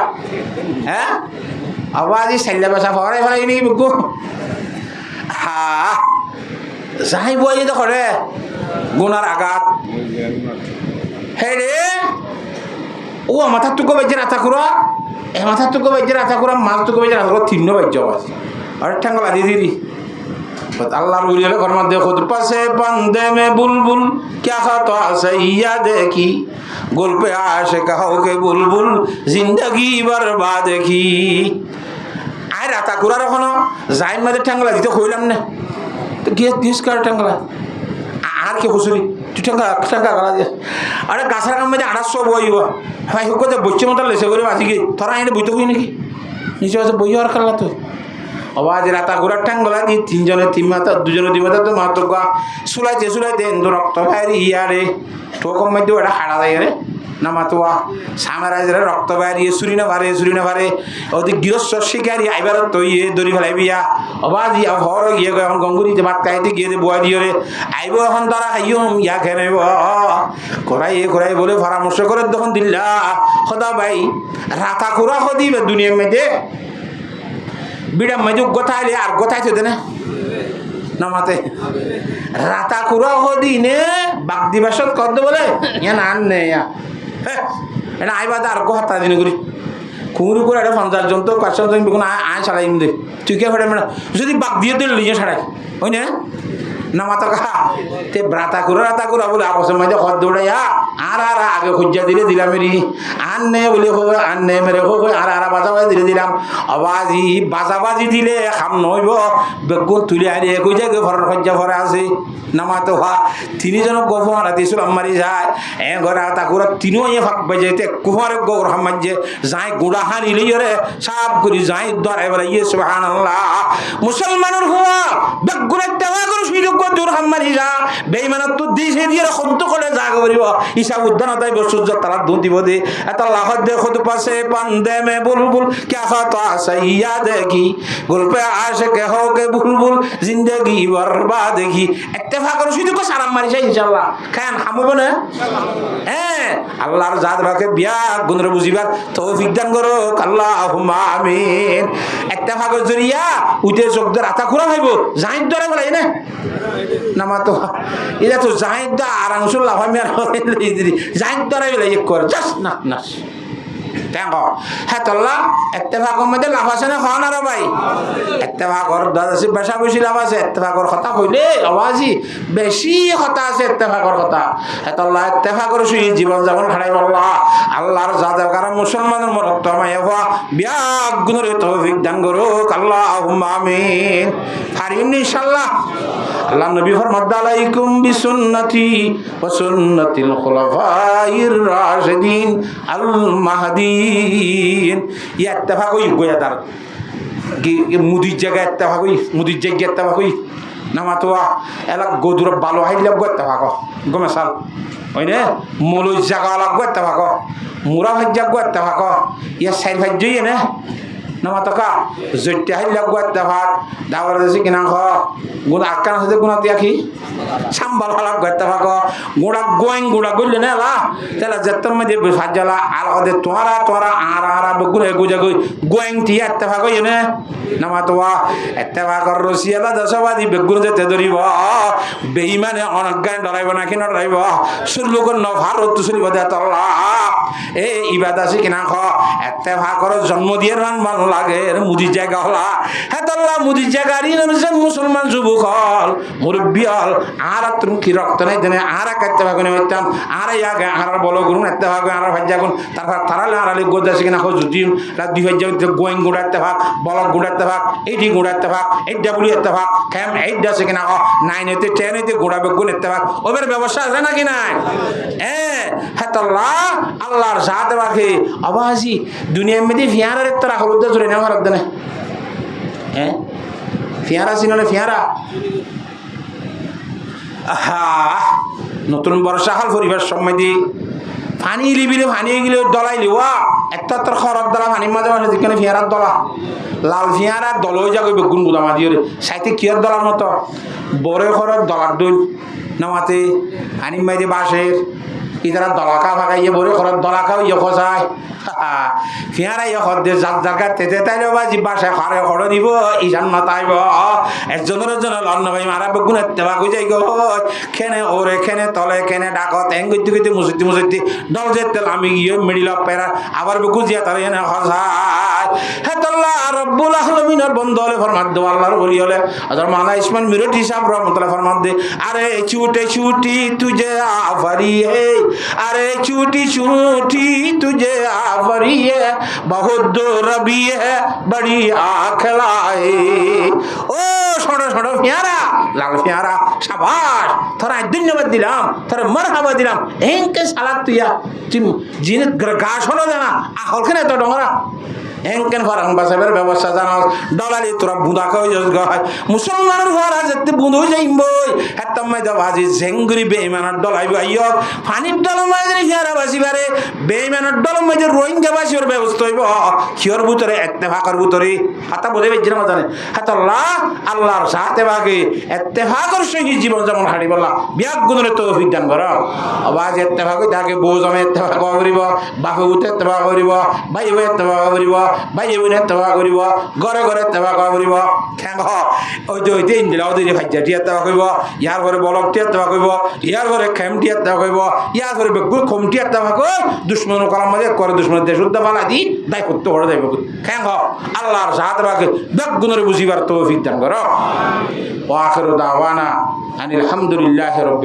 হ্যাঁ আবাদি সাইলা বাসা ফরাই ফরাই নাকি বুকু হা যাই বই তো করে গুণার আঘাত হে রে ও মাথার টুকু বেজে রাতা করা এ মাথার টুকু বেজে রাতা করা মাছ টুকু বেজে রাতা করা তিন্ন বাজ্য আছে আর ঠ্যাঙ্গলা দিয়ে দিদি আল্লাহর উড়িয়ে ঘর মধ্যে খুদ পাশে বান্দে মে বুলবুল ক্যা খাতো আছে ইয়া দেখি গল্পে আসে কাহকে বুলবুল জিন্দগি বরবাদ দেখি আয় রাতা করার এখনো যাই মাঝে ঠ্যাঙ্গলা দিতে কইলাম না তো গিয়ে দিস কার ঠ্যাঙ্গলা আর কে হুসুরি তুই ঠ্যাঙ্গা গলা দিয়ে আরে গাছের কাম মধ্যে আড়ার সব বইব ভাই হোক বইছে মতো লেসে করে বাঁচিকে তোরা আইনে বইতে হই নাকি নিচে আছে বই আর খেলা তো আবার রাতা ঘোরার ঠ্যাঙ্গলা দিয়ে তিনজনের তিন মাথা দুজনের দুই মাথা তো মাত্র চুলাইতে এন্দু রক্ত বাইরে ইয়ারে ঠোকর মধ্যে ওটা হারা যায় রে না মাতোয়া সামারাজরে রক্ত বাইরে চুরি না ভারে ওদের গৃহস্থ শিকারি আইবার তো ইয়ে দড়ি ফেলাই বিয়া অবাজ ইয়া হর গিয়ে এখন গঙ্গুরিতে ভাত খাইতে গিয়ে বয়া দিয়ে রে আইব এখন তারা খাইও ইয়া খেয়ে নেব করাই বলে পরামর্শ করে তখন দিল্লা সদা ভাই রাতা খুরা সদিবে দুনিয়ার মধ্যে বিড়া মধ্যে গোথাইলে আর গোথাইছে দেনে নামাতে রাতা খুরা সদিনে বাগ দিবাসত কদ বলে ইয়া না আন নে ইয়া এটা আইবাদা আর গো হাতা দিন করি খুঁড়ি করে এটা 50 জন তো 500 জন বেগুন আয় ছাড়াই দে তুই কে ফেটে মানে যদি বাগ দিয়ে দিল লিজে ছাড়াই ওই না নামাতো কা তে রাতা খুরা বলে আপসের মধ্যে খদ দৌড়াইয়া আর আগে খুঁজা দিলে দিলাম মেরি আন নে বলে হো আন নে মেরে হো আর বাজাবাজি দিলে দিলাম আবাজি বাজাবাজি দিলে খাম নইব বেগুন তুলে আনিয়ে কই যায় ঘরের খজ্জা ভরে আছে নামাতো হা তিনজনক গফ মারা দিয়েছিল মারি যায় এ ঘরে তাকুরা তিনও ইয়ে ফাঁক বাজাইতে কুমার গৌর হামাজে যাই গুড়া হানিলে রে সাপ করি যাই ধরে বলে ইয়ে সুবহানাল্লাহ মুসলমানের হওয়া বেগুনের দেওয়া করে সুযোগ দূর হামারি যা বেঈমানত তো দিছে দিয়ে খন্ত করে জাগ করিব হিসাব উদ্ধান তাই বসুজ তারা দুধ দিব দে এত লাহত দে খুদ পাশে পান্দে মে বুলবুল ক্যা খাতা সাইয়া দেখি গল্পে আসে কে হো কে বুলবুল জিন্দগি বরবাদ দেখি ইত্তেফাক করে সুযোগ সারাম মারি যায় ইনশাআল্লাহ খান হামব না হ্যাঁ আল্লাহর জাত রাখে বিয়া গুণরে বুঝিবার তৌফিক দান করো আল্লাহুম্মা আমিন ইত্তেফাক জরিয়া উঠে চোখদের আতা খুরা হইব জাহিদ ধরে বলাই না নামাতো এটা তো জাহিদ দা আরামসুল লাভামি আর জাহিদ ধরে বলে এক করে জাস্ট না দেখো হ্যাঁ তল্লা ইত্তেফাকের মধ্যে লাভ আছে না খাওয়া না রে ভাই ইত্তেফাকর দাদাসি বেশা বেশি লাভ আছে ইত্তেফাকর কথা কইলে আওয়াজি বেশি কথা আছে ইত্তেফাকর কথা হ্যাঁ তল্লা ইত্তেফাকর সুই জীবন যাপন খাড়াই বললা আল্লাহর জাতের কারণ মুসলমানের মরক্ত মাইয়া বিয়াক গুণের তৌফিক দান করুক আল্লাহুম্মা আমিন পারিম ইনশাআল্লাহ আল্লাহ নবী ফরমাদ আলাইকুম বিসুন্নতি ওয়া সুন্নাতিল খুলাফাইর রাশিদিন আল মাহদিন ইয়া ইত্তেফাক হই গোয়া তার মুদির জায়গা ইত্তেফাক হই মুদির জায়গা ইত্তেফাক হই নামাতোয়া এলাক গোদুর ভালো হাইলে গো ইত্তেফাক গমে সাল হইনে মলই জায়গা লাগ গো ইত্তেফাক মুরা ভাজ্জা গো ইত্তেফাক ইয়া সাইড ভাজ্জই না nama taka zotte hilla gwatta fa dawar de sikina kho guna akkan hade guna tiaki sambal hala gwatta fa ko guna gulle ne la tela jettam me de fajala al hade tora ara beguna guja going tiatta fa ko yene nama to wa etta fa ko rosiala dasawadi beguna jette doriba beimane onaggan daraiba na kina daraiba surlugon no bharot tusuri bada talla e ibada sikina kho etta fa ko জন্ম দিয়ে run ভালো লাগে মুদি জায়গা হলা হেতাল্লাহ মুদি জায়গারই নরসেন মুসলমান যুবক হল মুরব্বী হল আর তুমি কি রক্ত নাই দেনে আর কাটতে ভাগুনে হইতাম আর ইয়াগে আর বলো গুরুন এতে ভাগ আর ভাজ্জা গুণ তারপর তারালে আরালে গোদা শিখে না হো জুতিম রাত দুই ভাজ্জা গোয়িং গুড়াতে ভাগ বলক গুড়াতে ভাগ এইটি গুড়াতে ভাগ এইটা বলি এতে ভাগ খেম এইটা শিখে না নাইন হইতে 10 হইতে গুড়াবে গুণ এতে ভাগ ওদের ব্যবস্থা আছে নাকি নাই হেতাল্লাহ আল্লাহর সাথে বাকি আবাসি দুনিয়ার মধ্যে ফিয়ারার তারা হলুদ জোরে না আমার একদনে ফিয়ারা চিনলে ফিয়ারা নতুন বর্ষা হাল পরিবার সময় দি পানি লিবিলে পানি গিলে দলাই লিওয়া একটা তোর খরক দলা পানির মাঝে মাঝে যেখানে ফিয়ারার দলা লাল ফিয়ারার দল হয়ে যাবে বেগুন গুদামা দিয়ে সাইতে কিয়ার দলার মতো বড় খরক দলার দই নামাতে পানির মাঝে বাঁশের ইতারা দলাকা ভাগাইয়ে বড় খরক দলাকাও ইয়ে খসায় ফিয়ারা ইয়ে খদ্দের যার জায়গা তেতে তাইলে বা জিব্বাসায় খারে খড় দিব ইসান মাতাইব একজনের জন্য লন্ন ভাই মারা বেগুন তেবা গই যাই গো খেনে ওরে খেনে তলে খেনে ডাকত এং গইতে গইতে মুসিতি ডল যে তেল আমি গিয়ে মিডিল অফ পেরা আবার বেগুন জিয়া তার এনে খসায় হেতাল্লাহ রব্বুল আলামিনের বন্ধ হলে ফরমাত দে আল্লাহর বলি হলে আদর মালা ইসমান মিরট হিসাব রহমতুল্লাহ ফরমাত দে আরে ছুটি তুঝে আফারি হে আরে ছুটি তুঝে आफरी है बहुत रबी है बड़ी आखलाए ओ छोड़ो छोड़ो प्यारा लाल प्यारा शाबाश थोड़ा धन्यवाद दिलाम थोड़ा मरहबा दिलाम एंके सालात तुया तुम जिने ग्रगाश होलो देना आहल के तो डोंगरा এনকেন ফারাং বাসাবের ব্যবস্থা জানাস ডলালি তোরা বুঁদা খাওয়াই যাস গায় মুসলমানের ঘর আছে বুঁদো যাইবই হেতাম মাইদা বাজি জেঙ্গুরি বেইমানের ডলাইব আইয় পানির ডল মাইদে ফিয়ারা বাসিবারে বেইমানের ডল মাইদে রোহিঙ্গা বাসির ব্যবস্থা হইব কিয়র ভিতরে ইত্তেফাকের ভিতরে হাতা বোঝে বেজনা মাজানে হাতাল্লাহ আল্লাহর সাথে বাকি ইত্তেফাকের সঙ্গে জীবন যেমন হাঁটি বললা বিয়াক গুণের তৌফিক দান কর আবাজ ইত্তেফাক থাকে বউ জমে ইত্তেফাক করিব বাপে উঠে ইত্তেফাক করিব ভাই ভাই ইত্তেফাক করিব ভাই বোনে তেবা করিব ঘরে ঘরে তেবা করিব ঠেং ওই যে ওইতে ইন্দিলাও দিদি ভাজ্যা টিয়া তেবা করিব ইয়ার ঘরে বলক টিয়া তেবা করিব ইয়ার ঘরে খেম টিয়া তেবা করিব ইয়ার ঘরে বেগুর খম টিয়া তেবা কই দুশ্মন কলাম মাঝে করে দুশ্মন দেশ উদ্দা বালা দি দায় করতে হড়ে যাইব ঠেং আল্লাহর সাথ রাখে বেগুনের বুঝিবার তৌফিক দান করো ওয়া আখিরু দাওয়ানা আনিল হামদুলিল্লাহি রাব্বিল